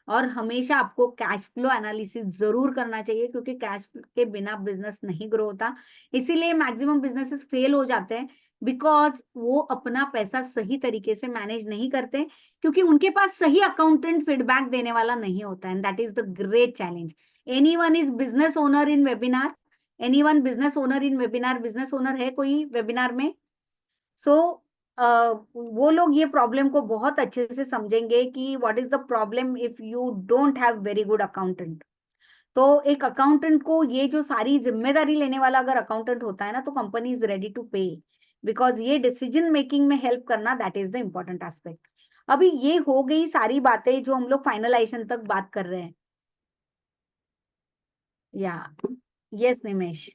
और हमेशा आपको कैश फ्लो एनालिसिस जरूर करना चाहिए, क्योंकि कैश के बिना बिजनेस नहीं ग्रो होता। इसीलिए मैक्सिमम बिजनेसेस फेल हो जाते हैं, बिकॉज वो अपना पैसा सही तरीके से मैनेज नहीं करते, क्योंकि उनके पास सही अकाउंटेंट फीडबैक देने वाला नहीं होता है, and that is the great challenge. Anyone is business owner in webinar? Anyone business owner in webinar? Business owner है कोई वेबिनार में? सो वो लोग ये प्रॉब्लम को बहुत अच्छे से समझेंगे कि what is the problem if you don't have very good accountant. तो एक अकाउंटेंट को ये जो सारी जिम्मेदारी लेने वाला अगर अकाउंटेंट होता है ना, तो कंपनी इज रेडी टू पे, बिकॉज ये डिसीजन मेकिंग में हेल्प करना, that is the important aspect. अभी ये हो गई सारी बातें जो हम लोग फाइनलाइजेशन तक बात कर रहे हैं। या yes Nimesh,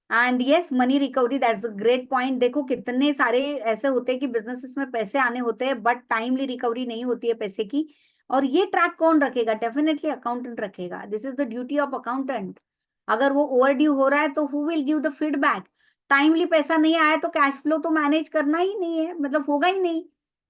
and yes money recovery, that's a great point. देखो कितने सारे ऐसे होते हैं कि बिजनेसेस में पैसे आने होते हैं बट टाइमली रिकवरी नहीं होती है पैसे की, और ये ट्रैक कौन रखेगा? डेफिनेटली अकाउंटेंट रखेगा। This is the duty of accountant. अगर वो ओवर ड्यू हो रहा है तो who will give the feedback? Timely पैसा नहीं आया तो कैश फ्लो तो मैनेज करना ही नहीं है, मतलब होगा ही नहीं।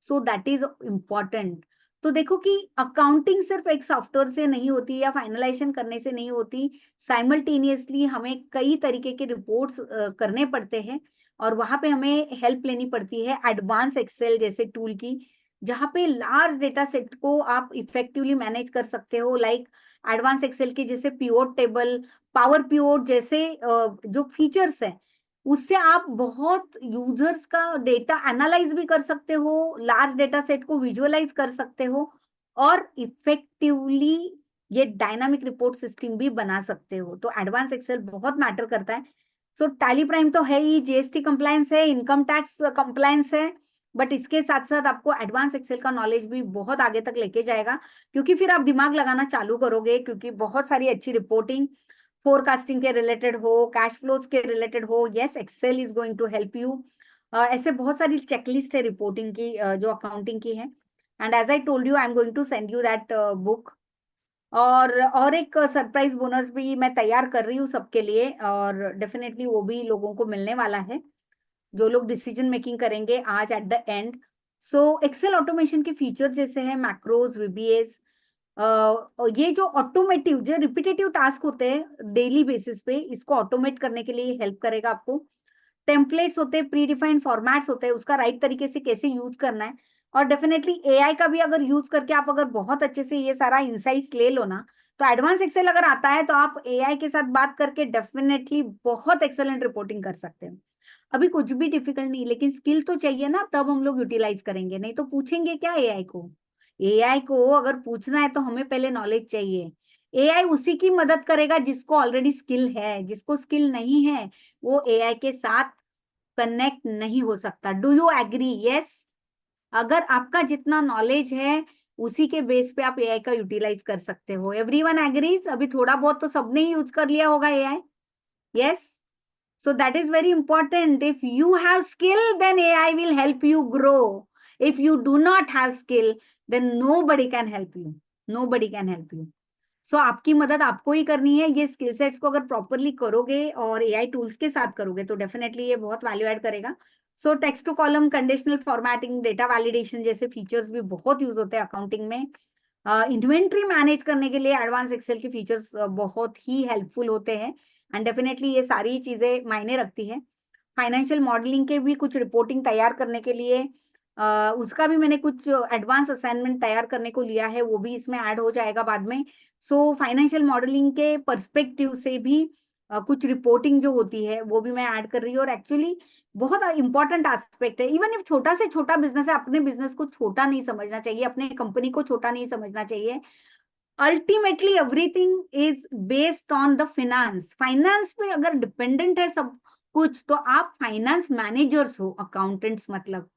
सो दैट इज इम्पॉर्टेंट। तो देखो कि अकाउंटिंग सिर्फ एक सॉफ्टवेयर से नहीं होती या फाइनलाइजेशन करने से नहीं होती, साइमल्टेनियसली हमें कई तरीके के रिपोर्ट्स करने पड़ते हैं, और वहां पे हमें हेल्प लेनी पड़ती है एडवांस एक्सेल जैसे टूल की, जहां पे लार्ज डेटा सेट को आप इफेक्टिवली मैनेज कर सकते हो। लाइक एडवांस एक्सेल के जैसे पिवोट टेबल, पावर पिवोट जैसे जो फीचर्स है, उससे आप बहुत यूजर्स का डेटा एनालाइज भी कर सकते हो, लार्ज डेटा सेट को विजुअलाइज कर सकते हो, और इफेक्टिवली ये डायनामिक रिपोर्ट सिस्टम भी बना सकते हो। तो एडवांस एक्सेल बहुत मैटर करता है। सो टैली प्राइम तो है ही, जीएसटी कंप्लायंस है, इनकम टैक्स कंप्लायंस है, बट इसके साथ साथ आपको एडवांस एक्सेल का नॉलेज भी बहुत आगे तक लेके जाएगा, क्योंकि फिर आप दिमाग लगाना चालू करोगे, क्योंकि बहुत सारी अच्छी रिपोर्टिंग फोरकास्टिंग के रिलेटेड हो, कैश फ्लोज के रिलेटेड हो, yes Excel is going to help you. ऐसे बहुत सारी चेकलिस्ट है रिपोर्टिंग की, जो अकाउंटिंग की है, and as I told you I am going to send you that book. और एक सरप्राइज बोनस भी मैं तैयार कर रही हूँ सबके लिए, और डेफिनेटली वो भी लोगों को मिलने वाला है जो लोग डिसीजन मेकिंग करेंगे आज at the end. So Excel automation के फीचर जैसे हैं मैक्रोज, VBAs, ये जो ऑटोमेटिव जो रिपीटेटिव टास्क होते हैं डेली बेसिस पे, इसको ऑटोमेट करने के लिए हेल्प करेगा आपको। टेम्पलेट्स होते हैं, प्री डिफाइंड फॉर्मेट्स होते हैं, उसका राइट तरीके से कैसे यूज करना है, और डेफिनेटली एआई का भी अगर यूज करके आप अगर बहुत अच्छे से ये सारा इंसाइट्स ले लो ना, तो एडवांस एक्सेल अगर आता है तो आप एआई के साथ बात करके डेफिनेटली बहुत एक्सेलेंट रिपोर्टिंग कर सकते हैं। अभी कुछ भी डिफिकल्ट नहीं, लेकिन स्किल तो चाहिए ना, तब हम लोग यूटिलाइज करेंगे, नहीं तो पूछेंगे क्या एआई को? एआई को अगर पूछना है तो हमें पहले नॉलेज चाहिए। एआई उसी की मदद करेगा जिसको ऑलरेडी स्किल है, जिसको स्किल नहीं है वो एआई के साथ कनेक्ट नहीं हो सकता। Do you agree? यस। अगर आपका जितना नॉलेज है उसी के बेस पे आप एआई का यूटिलाइज कर सकते हो। Everyone agrees? अभी थोड़ा बहुत तो सबने ही यूज कर लिया होगा AI. Yes. So that is very important. If you have skill, then AI will help you grow. If you do not have skill, then nobody can help you. Nobody can help you. So आपकी मदद आपको ही करनी है। ये स्किल सेट्स को अगर प्रॉपरली करोगे और एआई टूल्स के साथ करोगे तो डेफिनेटली ये बहुत वैल्यू ऐड करेगा। So text to column, conditional formatting, data validation जैसे फीचर्स भी बहुत यूज होते हैं अकाउंटिंग में। इन्वेंट्री मैनेज करने के लिए एडवांस एक्सेल के फीचर्स बहुत ही हेल्पफुल होते हैं एंड डेफिनेटली ये सारी चीजें मायने रखती है। फाइनेंशियल मॉडलिंग के भी कुछ रिपोर्टिंग तैयार करने के लिए उसका भी मैंने कुछ एडवांस असाइनमेंट तैयार करने को लिया है, वो भी इसमें ऐड हो जाएगा बाद में। सो फाइनेंशियल मॉडलिंग के पर्सपेक्टिव से भी कुछ रिपोर्टिंग जो होती है वो भी मैं ऐड कर रही हूँ और एक्चुअली बहुत इंपॉर्टेंट एस्पेक्ट है। इवन इफ छोटा से छोटा बिजनेस है, अपने बिजनेस को छोटा नहीं समझना चाहिए, अपने कंपनी को छोटा नहीं समझना चाहिए। Ultimately everything is based on the finance. Finance पे अगर डिपेंडेंट है सब कुछ तो आप फाइनेंस मैनेजर्स हो, अकाउंटेंट्स मतलब।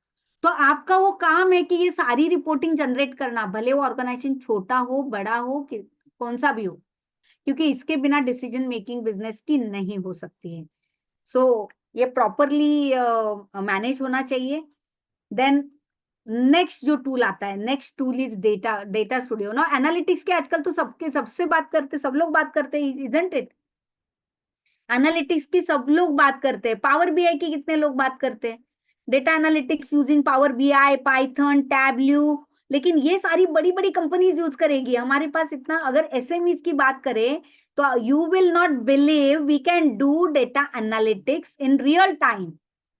तो आपका वो काम है कि ये सारी रिपोर्टिंग जनरेट करना, भले वो ऑर्गेनाइजेशन छोटा हो बड़ा हो कि कौन सा भी हो, क्योंकि इसके बिना डिसीजन मेकिंग बिजनेस की नहीं हो सकती है। सो ये प्रॉपरली मैनेज होना चाहिए। देन नेक्स्ट जो टूल आता है, next tool is data studio ना। एनालिटिक्स के आजकल तो सबके सबसे बात करते, सब लोग बात करते हैं, इजंट इट? एनालिटिक्स की सब लोग बात करते हैं। पावर बीआई की कितने लोग बात करते हैं? Data analytics using power BI, Python, tableau. लेकिन ये सारी बड़ी बड़ी कंपनीज यूज करेगी। हमारे पास इतना, अगर एसएमईज की बात करें तो you will not believe we can do data analytics in real time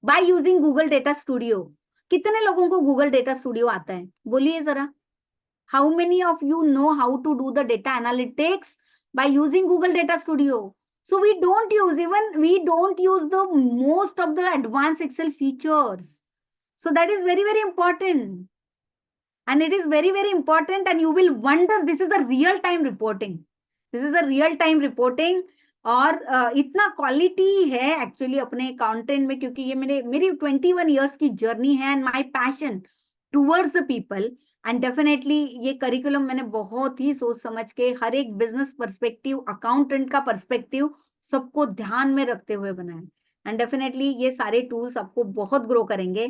by using Google data Studio. कितने लोगों को गूगल डेटा स्टूडियो आता है? बोलिए जरा। How many of you know how to do the data analytics by using Google data Studio? So we don't use the most of the advanced Excel features. So that is very, very important. And it is very, very important. And you will wonder, this is a real time reporting. This is a real time reporting. और इतना क्वालिटी है एक्चुअली अपने अकाउंटेंट में, क्योंकि ये मेरी 21 ईयर्स की जर्नी है and my passion towards the people. And definitely ये करिकुलम मैंने बहुत ही सोच समझ के हर एक बिजनेस पर्सपेक्टिव, अकाउंटेंट का पर्सपेक्टिव सबको ध्यान में रखते हुए बनाया। एंड डेफिनेटली ये सारे टूल्स आपको बहुत ग्रो करेंगे,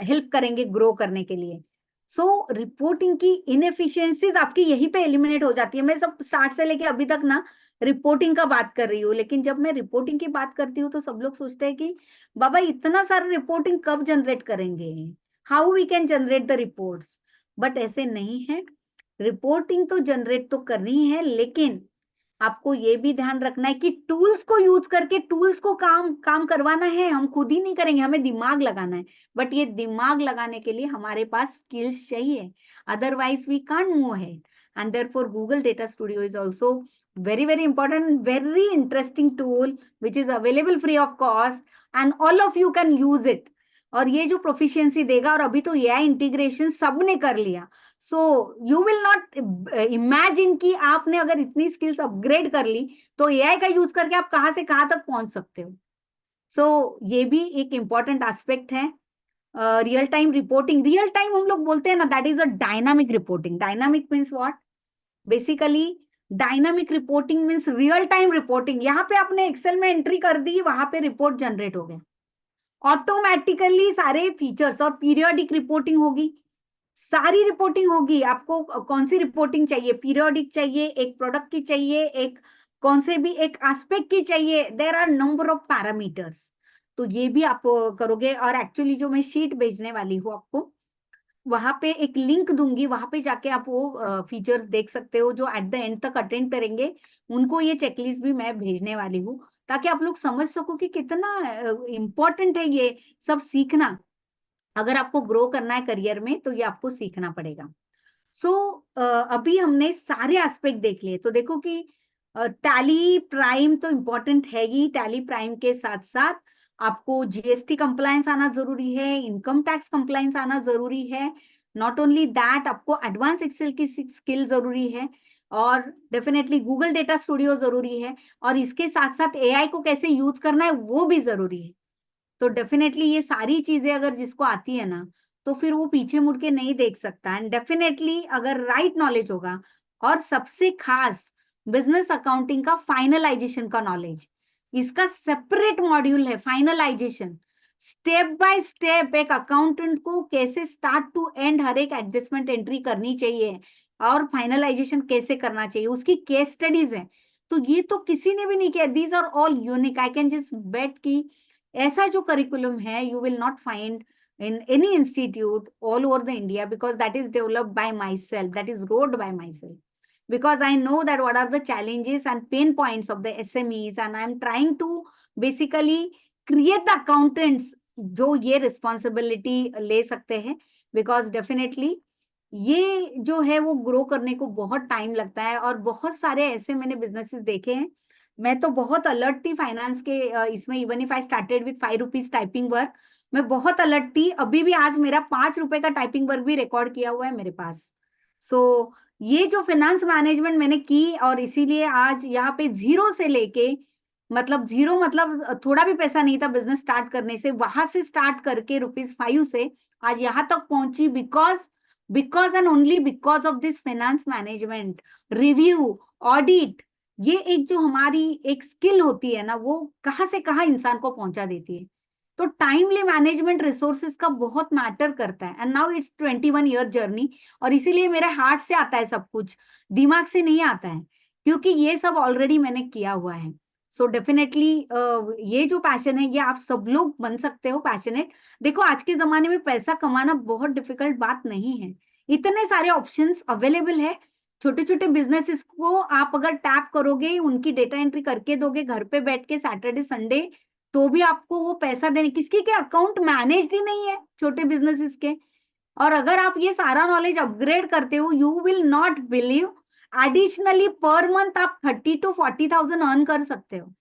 हेल्प करेंगे ग्रो करने के लिए। सो रिपोर्टिंग की इनएफिशिएंसीज आपकी यहीं पे एलिमिनेट हो जाती है। मैं सब स्टार्ट से लेके अभी तक ना रिपोर्टिंग का बात कर रही हूँ, लेकिन जब मैं रिपोर्टिंग की बात करती हूँ तो सब लोग सोचते हैं कि बाबा इतना सारा रिपोर्टिंग कब जनरेट करेंगे, how we can generate the reports. But ऐसे नहीं है, रिपोर्टिंग तो जनरेट तो करनी है, लेकिन आपको ये भी ध्यान रखना है कि टूल्स को यूज करके टूल्स को काम करवाना है। हम खुद ही नहीं करेंगे, हमें दिमाग लगाना है। बट ये दिमाग लगाने के लिए हमारे पास स्किल्स चाहिए, otherwise we can't move ahead. And therefore Google data Studio is also very, very important, very interesting tool which is available free of cost and all of you can use it. और ये जो प्रोफिशिएंसी देगा, और अभी तो एआई इंटीग्रेशन सबने कर लिया। So you will not imagine कि आपने अगर इतनी स्किल्स अपग्रेड कर ली तो एआई का यूज करके आप कहां से कहां तक पहुंच सकते हो। सो ये भी एक इंपॉर्टेंट एस्पेक्ट है। Real time reporting, real time हम लोग बोलते हैं ना, that is a dynamic reporting. Dynamic means what? Basically dynamic reporting means real time reporting. यहाँ पे आपने एक्सेल में एंट्री कर दी, वहां पे रिपोर्ट जनरेट हो गया ऑटोमेटिकली सारे फीचर्स। और पीरियोडिक रिपोर्टिंग होगी, सारी रिपोर्टिंग होगी। आपको कौन सी रिपोर्टिंग चाहिए? पीरियोडिक चाहिए, एक प्रोडक्ट की चाहिए, एक कौन से भी एक एस्पेक्ट की चाहिए। There are number of parameters. तो ये भी आप करोगे। और एक्चुअली जो मैं शीट भेजने वाली हूँ आपको, वहां पे एक लिंक दूंगी, वहां पे जाके आप वो फीचर्स देख सकते हो। जो एट द एंड तक अटेंड करेंगे उनको ये चेकलिस्ट भी मैं भेजने वाली हूँ, ताकि आप लोग समझ सको कि कितना इम्पोर्टेंट है ये सब सीखना। अगर आपको ग्रो करना है करियर में तो ये आपको सीखना पड़ेगा। सो अभी हमने सारे एस्पेक्ट देख लिए। तो देखो कि टैली प्राइम तो इम्पोर्टेंट है ही, टैली प्राइम के साथ साथ आपको जीएसटी कंप्लायंस आना जरूरी है, इनकम टैक्स कंप्लायंस आना जरूरी है। नॉट ओनली दैट, आपको एडवांस एक्सेल की स्किल जरूरी है। और डेफिनेटली गूगल डेटा स्टूडियो जरूरी है, और इसके साथ साथ एआई को कैसे यूज करना है वो भी जरूरी है। तो डेफिनेटली ये सारी चीजें अगर जिसको आती है ना, तो फिर वो पीछे मुड़ के नहीं देख सकता। एंड डेफिनेटली अगर राइट नॉलेज होगा, और सबसे खास बिजनेस अकाउंटिंग का फाइनलाइजेशन का नॉलेज, इसका सेपरेट मॉड्यूल है फाइनलाइजेशन। स्टेप बाय स्टेप एक अकाउंटेंट को कैसे स्टार्ट टू एंड हर एक एडजस्टमेंट एंट्री करनी चाहिए, और फाइनलाइजेशन कैसे करना चाहिए, उसकी केस स्टडीज है। तो ये तो किसी ने भी नहीं किया। These are all unique. I can just bet कि ऐसा जो करिकुलम है you will not find in any institute all over the India, because that is developed by myself, that is wrote by myself, because I know that what are the challenges and pain points of the SMEs, and I am trying to basically create the accountants जो ये responsibility ले सकते हैं, because definitely ये जो है वो ग्रो करने को बहुत टाइम लगता है। और बहुत सारे ऐसे मैंने बिजनेसेस देखे हैं। मैं तो बहुत अलर्ट थी फाइनेंस के इसमें, even if I started with 5 rupees typing work, मैं बहुत अलर्ट थी। अभी भी आज मेरा 5 रुपए का टाइपिंग वर्क भी रिकॉर्ड किया हुआ है मेरे पास। सो ये जो फाइनेंस मैनेजमेंट मैंने की, और इसीलिए आज यहाँ पे जीरो से लेके, मतलब जीरो मतलब थोड़ा भी पैसा नहीं था बिजनेस स्टार्ट करने से, वहां से स्टार्ट करके ₹5 से आज यहाँ तक पहुंची, because and only because of this finance management, review, audit. ये एक जो हमारी एक स्किल होती है ना, वो कहाँ से कहाँ इंसान को पहुंचा देती है। तो टाइमली मैनेजमेंट रिसोर्सेज का बहुत मैटर करता है। And now it's 21 year journey, और इसीलिए मेरे हार्ट से आता है सब कुछ, दिमाग से नहीं आता है, क्योंकि ये सब ऑलरेडी मैंने किया हुआ है। सो डेफिनेटली ये जो पैशन है, ये आप सब लोग बन सकते हो पैशनेट। देखो आज के जमाने में पैसा कमाना बहुत डिफिकल्ट बात नहीं है, इतने सारे ऑप्शंस अवेलेबल है। छोटे छोटे बिजनेसेस को आप अगर टैप करोगे, उनकी डेटा एंट्री करके दोगे घर पे बैठ के सैटरडे संडे, तो भी आपको वो पैसा देने, किसके के अकाउंट मैनेज ही नहीं है छोटे बिजनेसेस के। और अगर आप ये सारा नॉलेज अपग्रेड करते हो, you will not believe, additionally per month आप 30 to 40,000 अर्न कर सकते हो।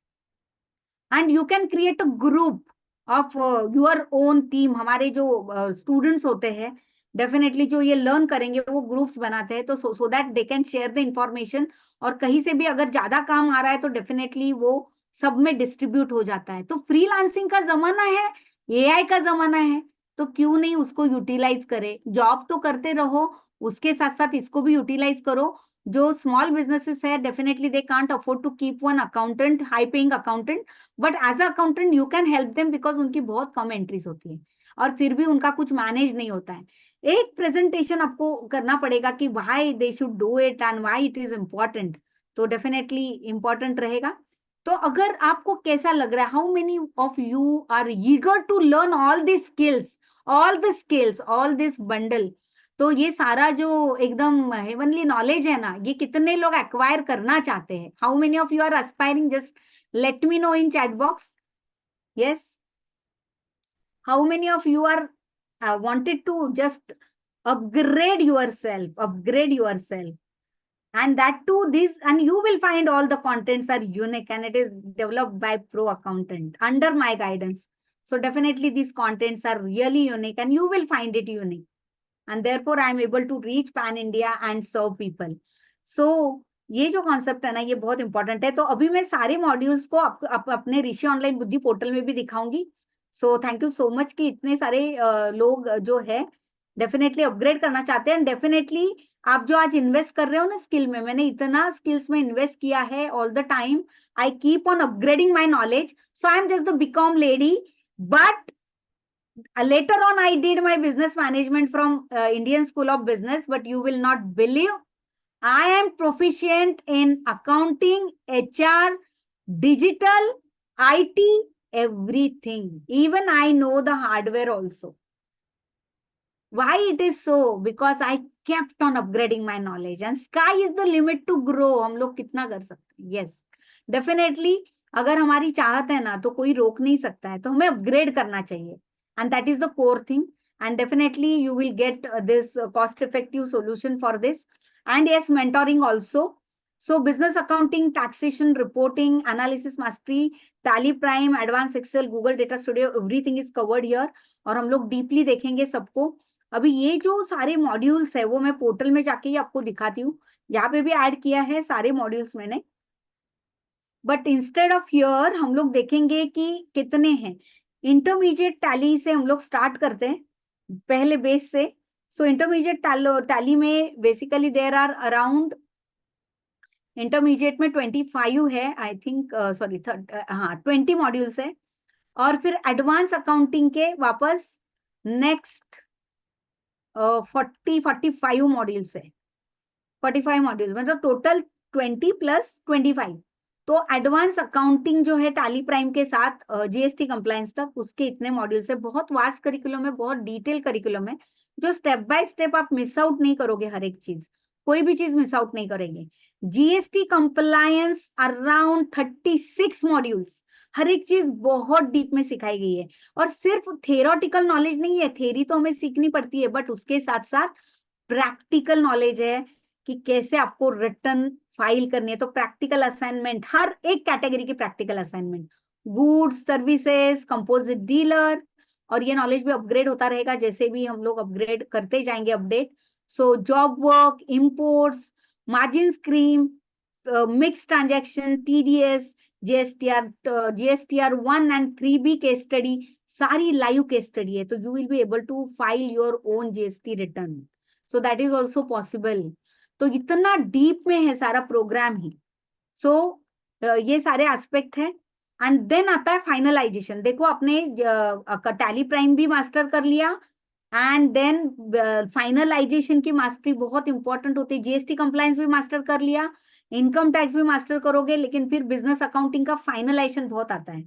And you can create a group of your own team. हमारे जो स्टूडेंट्स होते हैं, डेफिनेटली जो ये लर्न करेंगे वो ग्रुप्स बनाते हैं, तो so that they can share the information. और कहीं से भी अगर ज्यादा काम आ रहा है तो डेफिनेटली वो सब में डिस्ट्रीब्यूट हो जाता है। तो फ्रीलांसिंग का जमाना है, एआई का जमाना है, तो क्यों नहीं उसको यूटिलाइज करे। जॉब तो करते रहो, उसके साथ साथ इसको भी यूटिलाइज करो। जो स्मॉल बिजनेसेस है, definitely they can't afford to keep one accountant, high paying accountant, but as a accountant you can help them, because उनकी बहुत कम एंट्रीज होती है, और फिर भी उनका कुछ मैनेज नहीं होता है। एक प्रेजेंटेशन आपको करना पड़ेगा कि why they should do it and why it is important, तो डेफिनेटली इम्पोर्टेंट रहेगा। तो अगर आपको कैसा लग रहा है, how many of you are eager to learn all this skills, all this bundle. तो ये सारा जो एकदम हेवनली नॉलेज है ना, ये कितने लोग एक्वायर करना चाहते हैं? How many of you are aspiring? Just let me know in chat box. Yes, how many of you are wanted to just upgrade yourself, and that too this, and you will find all the contents are unique, and it is developed by pro accountant under my guidance. So definitely these contents are really unique, and you will find it unique, and therefore I am able to reach pan India and serve people. So ये जो कॉन्सेप्ट है ना, ये बहुत इंपॉर्टेंट है। तो अभी मैं सारे मॉड्यूल्स को अपने ऋषि ऑनलाइन बुद्धि पोर्टल में भी दिखाऊंगी। So thank you so much कि इतने सारे लोग जो है डेफिनेटली अपग्रेड करना चाहते हैं। डेफिनेटली आप जो आज इन्वेस्ट कर रहे हो ना स्किल में, मैंने इतना स्किल्स में इन्वेस्ट किया है all the time. I keep on upgrading my knowledge, so I am just the BCom lady, but later on I did my business management from Indian School of Business, but you will not believe, I am proficient in accounting, HR, digital, IT, everything. Even I know the hardware also. Why it is so? Because I kept on upgrading my knowledge, and sky is the limit to grow. हम लोग कितना कर सकते हैं? Yes, definitely अगर हमारी चाहत है ना, तो कोई रोक नहीं सकता है, तो हमें अपग्रेड करना चाहिए, and that is the core thing. And definitely you will get this cost effective solution for this. And yes, mentoring also. So business accounting, taxation, reporting, analysis mastery, Tally Prime, Advanced Excel, Google Data Studio, everything is covered here, और हम लोग डीपली देखेंगे सबको। अभी ये जो सारे मॉड्यूल्स है वो मैं पोर्टल में जाके ही आपको दिखाती हूँ, यहाँ पे भी ऐड किया है सारे मॉड्यूल्स मैंने। बट इंस्टेड ऑफ हियर हम लोग देखेंगे कि कितने हैं। इंटरमीडिएट टैली से हम लोग स्टार्ट करते हैं, पहले बेस से। सो इंटरमीडिएट टैली में basically there are around, intermediate में 25 है आई थिंक, सॉरी हाँ 20 मॉड्यूल्स है। और फिर एडवांस अकाउंटिंग के वापस नेक्स्ट 45 मॉड्यूल्स है। 45 मॉड्यूल मतलब टोटल 20 + 25। तो एडवांस अकाउंटिंग जो है टैली प्राइम के साथ जीएसटी कंप्लायंस तक, उसके इतने मॉड्यूल्स है। बहुत वास्ट करिकुलम है, बहुत डिटेल करिकुलम है, जो स्टेप बाय स्टेप आप मिस आउट नहीं करोगे। हर एक चीज, कोई भी चीज मिस आउट नहीं करेंगे। जीएसटी कंप्लायंस अराउंड 36 मॉड्यूल्स, हर एक चीज बहुत डीप में सिखाई गई है। और सिर्फ थियोरेटिकल नॉलेज नहीं है, थ्योरी तो हमें सीखनी पड़ती है, बट उसके साथ साथ प्रैक्टिकल नॉलेज है कि कैसे आपको रिटर्न फाइल करनी है। तो प्रैक्टिकल असाइनमेंट, हर एक कैटेगरी की practical assignment, goods services, composite dealer. और ये नॉलेज भी अपग्रेड होता रहेगा जैसे भी हम लोग अपग्रेड करते जाएंगे, update. So job work, imports, margin scheme, mix transaction, TDS, GSTR 1 and 3B case study, सारी लाइव केस स्टडी है। तो you will be able to file your own GST return, so that is also possible. तो इतना डीप में है सारा प्रोग्राम ही। सो ये सारे एस्पेक्ट है। एंड देन आता है फाइनलाइजेशन। देखो आपने टैली प्राइम भी मास्टर कर लिया, एंड देन फाइनलाइजेशन की मास्टरी बहुत इंपॉर्टेंट होती है। जीएसटी कंप्लायंस भी मास्टर कर लिया, इनकम टैक्स भी मास्टर करोगे, लेकिन फिर बिजनेस अकाउंटिंग का फाइनलाइजेशन बहुत आता है।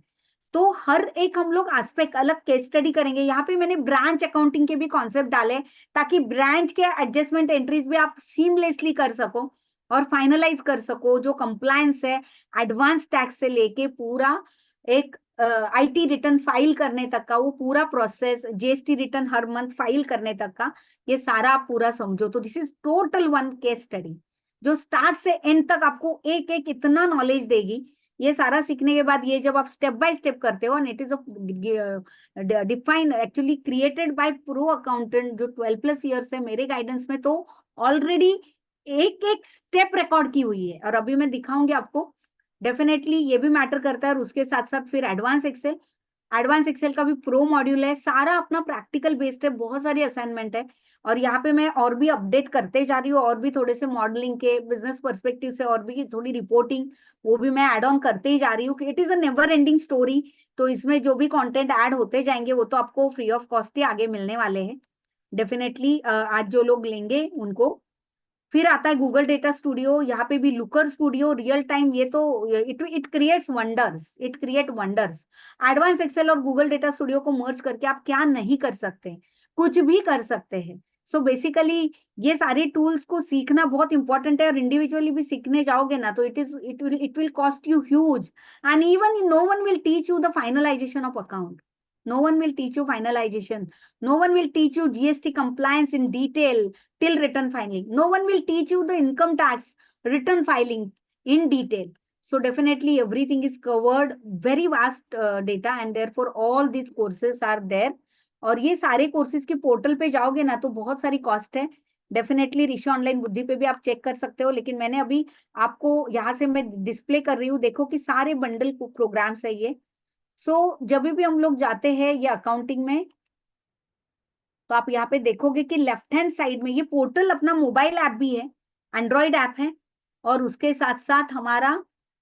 तो हर एक हम लोग एस्पेक्ट अलग केस स्टडी करेंगे। यहाँ पे मैंने ब्रांच अकाउंटिंग के भी कॉन्सेप्ट डाले, ताकि ब्रांच के एडजस्टमेंट एंट्रीज भी आप सीमलेसली कर सको और फाइनलाइज कर सको। जो कंप्लायंस है एडवांस टैक्स से लेके पूरा एक आईटी रिटर्न फाइल करने तक का, वो पूरा प्रोसेस, जीएसटी रिटर्न हर मंथ फाइल करने तक का, ये सारा आप पूरा समझो। तो this is total one case study, जो स्टार्ट से एंड तक आपको एक एक इतना नॉलेज देगी। ये सारा सीखने के बाद, ये जब आप स्टेप बाय स्टेप करते हो, and it is defined actually created by pro accountant जो 12+ ईयर्स है मेरे गाइडेंस में, तो ऑलरेडी एक एक स्टेप रिकॉर्ड की हुई है। और अभी मैं दिखाऊंगी आपको, डेफिनेटली ये भी मैटर करता है। और उसके साथ साथ फिर एडवांस एक्सेल, एडवांस एक्सेल का भी प्रो मॉड्यूल है, सारा अपना प्रैक्टिकल बेस्ड है, बहुत सारी असाइनमेंट है। और यहाँ पे मैं और भी अपडेट करते जा रही हूँ, और भी थोड़े से मॉडलिंग के बिजनेस पर्सपेक्टिव से, और भी थोड़ी रिपोर्टिंग, वो भी मैं ऐड ऑन करते ही जा रही हूँ कि it is a never ending story. तो इसमें जो भी कंटेंट ऐड होते जाएंगे वो तो आपको फ्री ऑफ कॉस्ट ही आगे मिलने वाले हैं डेफिनेटली, आज जो लोग लेंगे उनको। फिर आता है गूगल डेटा स्टूडियो, यहाँ पे भी लुकर स्टूडियो, रियल टाइम। ये तो it it creates wonders, it create wonders. Advance Excel और गूगल डेटा स्टूडियो को मर्ज करके आप क्या नहीं कर सकते, कुछ भी कर सकते हैं। सो बेसिकली ये सारे टूल्स को सीखना बहुत इंपॉर्टेंट है। और इंडिविजुअली भी सीखने जाओगे ना, तो it will cost you huge. And even know one will teach you the finalisation of account, no one will teach you finalization, no one will teach you GST compliance in detail till return filing, no one will teach you the income tax return filing in detail. So definitely everything is covered, very vast data, and therefore all these courses are there. और ये सारे कोर्सेज के पोर्टल पे जाओगे ना, तो बहुत सारी कॉस्ट है। डेफिनेटली ऋषि ऑनलाइन बुद्धि पे भी आप चेक कर सकते हो, लेकिन मैंने अभी आपको यहाँ से मैं डिस्प्ले कर रही हूँ, देखो कि सारे बंडल प्रोग्राम्स है ये। जब भी हम लोग जाते हैं ये अकाउंटिंग में, तो आप यहाँ पे देखोगे कि लेफ्ट हैंड साइड में ये पोर्टल अपना मोबाइल ऐप भी है, एंड्रॉइड ऐप है, और उसके साथ साथ हमारा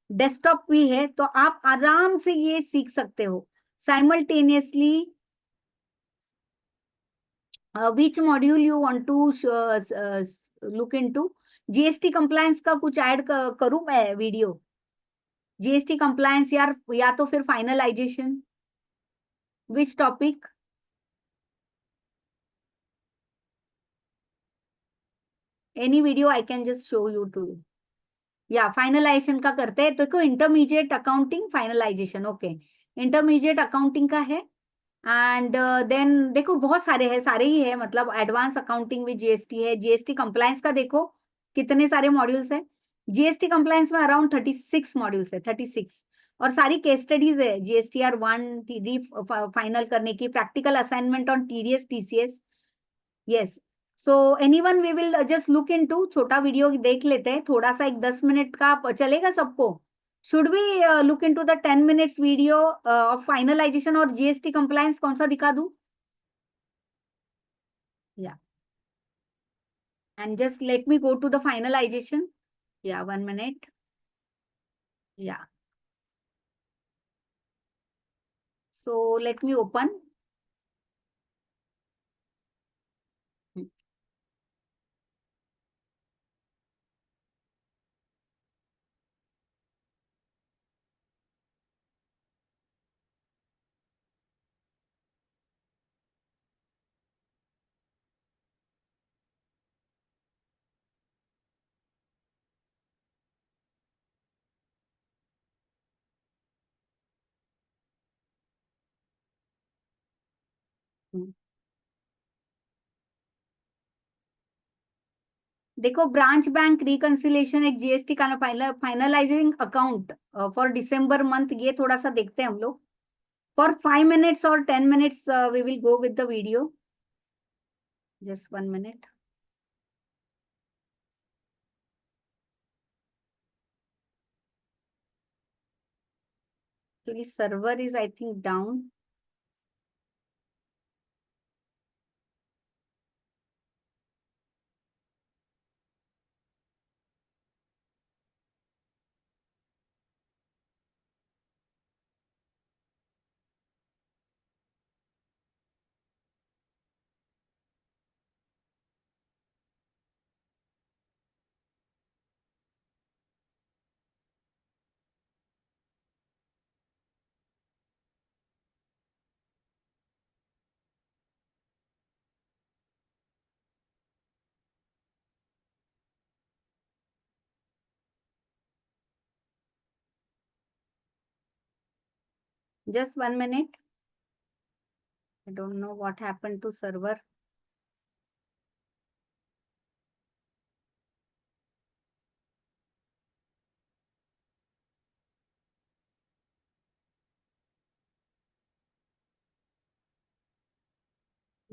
डेस्कटॉप भी है। तो आप आराम से ये सीख सकते हो simultaneously. Which module you want to look into. GST compliance का कुछ ऐड करूं मैं वीडियो, जीएसटी कंप्लायंस या तो फिर finalisation, which topic. Any video I can just show you too. या फाइनलाइजेशन का करते हैं, तो देखो intermediate accounting finalisation, okay, intermediate accounting का है। एंड देन देखो बहुत सारे हैं, सारे ही है, मतलब एडवांस अकाउंटिंग विद जीएसटी है। जीएसटी कंप्लायंस का देखो कितने सारे मॉड्यूल्स है। जीएसटी कंप्लायंस में अराउंड 36 मॉड्यूल्स है, 36। और सारी केस स्टडीज है, GSTR 1 टीडी फाइनल करने की, practical assignment on TDS TCS, yes. So anyone we will just look into, छोटा वीडियो देख लेते हैं थोड़ा सा, एक 10 मिनट का चलेगा सबको? Should we look into the 10 minutes video of finalisation और जीएसटी कंप्लायंस? कौन सा दिखा दूं? या, and just let me go to the finalisation. या, 1 minute. या, सो लेट मी ओपन. देखो, ब्रांच बैंक रिकंसिलेशन एक जीएसटी का finalising account for December month, ये थोड़ा सा देखते हैं हम लोग. फॉर 5 minutes और 10 minutes we will go with the video. Just 1 minute. Actually, server is, I think, down. Just 1 minute. I don't know what happened to server.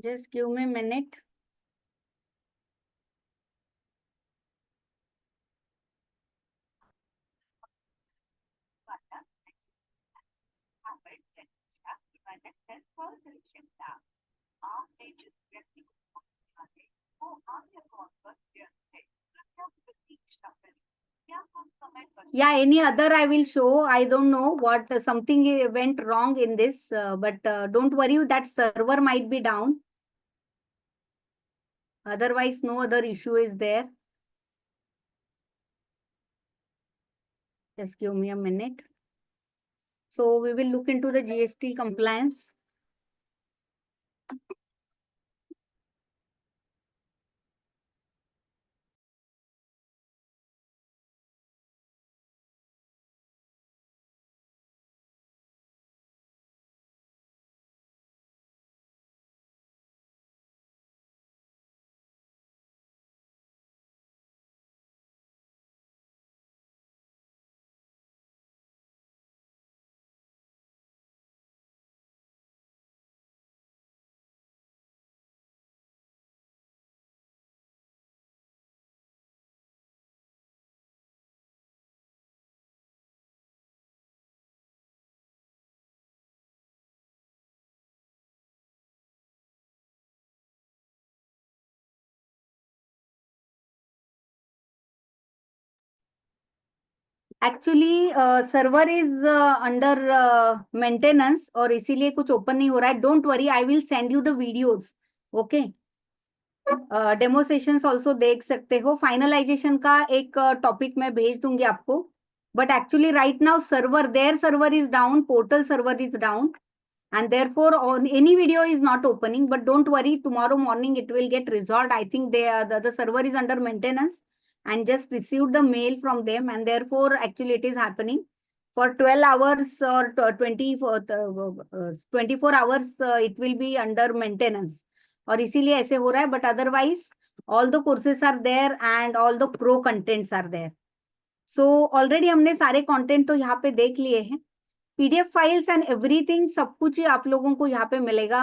Just give me a minute. Yeah, any other I will show. I don't know what, something went wrong in this, but don't worry, that server might be down. Otherwise, no other issue is there. Just give me a minute. So we will look into the GST compliance. Actually server is under maintenance और इसीलिए कुछ ओपन नहीं हो रहा है. Don't worry, I will send you the videos. Okay, demo sessions also देख सकते हो. फाइनलाइजेशन का एक टॉपिक मैं भेज दूंगी आपको. But actually right now server, there server is down, portal server is down, and therefore on any video is not opening. But don't worry, tomorrow morning it will get resolved. I think the server is under maintenance and just received the mail from them, and therefore actually it is happening for 12 hours or 24 hours. It will be under maintenance और इसीलिए ऐसे हो रहा है. But otherwise all the courses are there and all the pro contents are there. So already हमने सारे content तो यहाँ पे देख लिए हैं. पीडीएफ फाइल्स एंड एवरीथिंग, सब कुछ ही आप लोगों को यहाँ पे मिलेगा.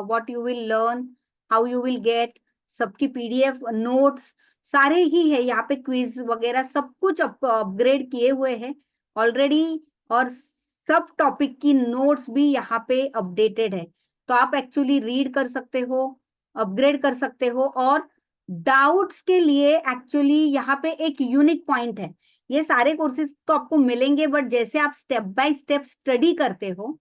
What you will learn, how you will get, सबकी पीडीएफ नोट्स सारे ही है यहाँ पे, क्विज वगैरह सब कुछ अपग्रेड किए हुए हैं ऑलरेडी, और सब टॉपिक की नोट्स भी यहाँ पे अपडेटेड है। तो आप एक्चुअली रीड कर सकते हो, अपग्रेड कर सकते हो। और डाउट्स के लिए एक्चुअली यहाँ पे एक यूनिक पॉइंट है, ये सारे कोर्सेज तो आपको मिलेंगे, बट जैसे आप स्टेप बाय स्टेप स्टडी करते हो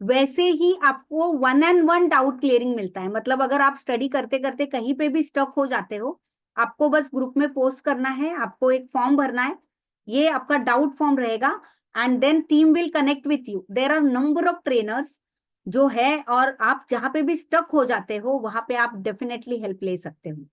वैसे ही आपको 1-on-1 डाउट क्लियरिंग मिलता है। मतलब अगर आप स्टडी करते करते कहीं पे भी स्टक हो जाते हो, आपको बस ग्रुप में पोस्ट करना है, आपको एक फॉर्म भरना है, ये आपका डाउट फॉर्म रहेगा, and then team will connect with you. There are number of trainers जो है, और आप जहां पे भी स्टक हो जाते हो वहां पे आप डेफिनेटली हेल्प ले सकते हो।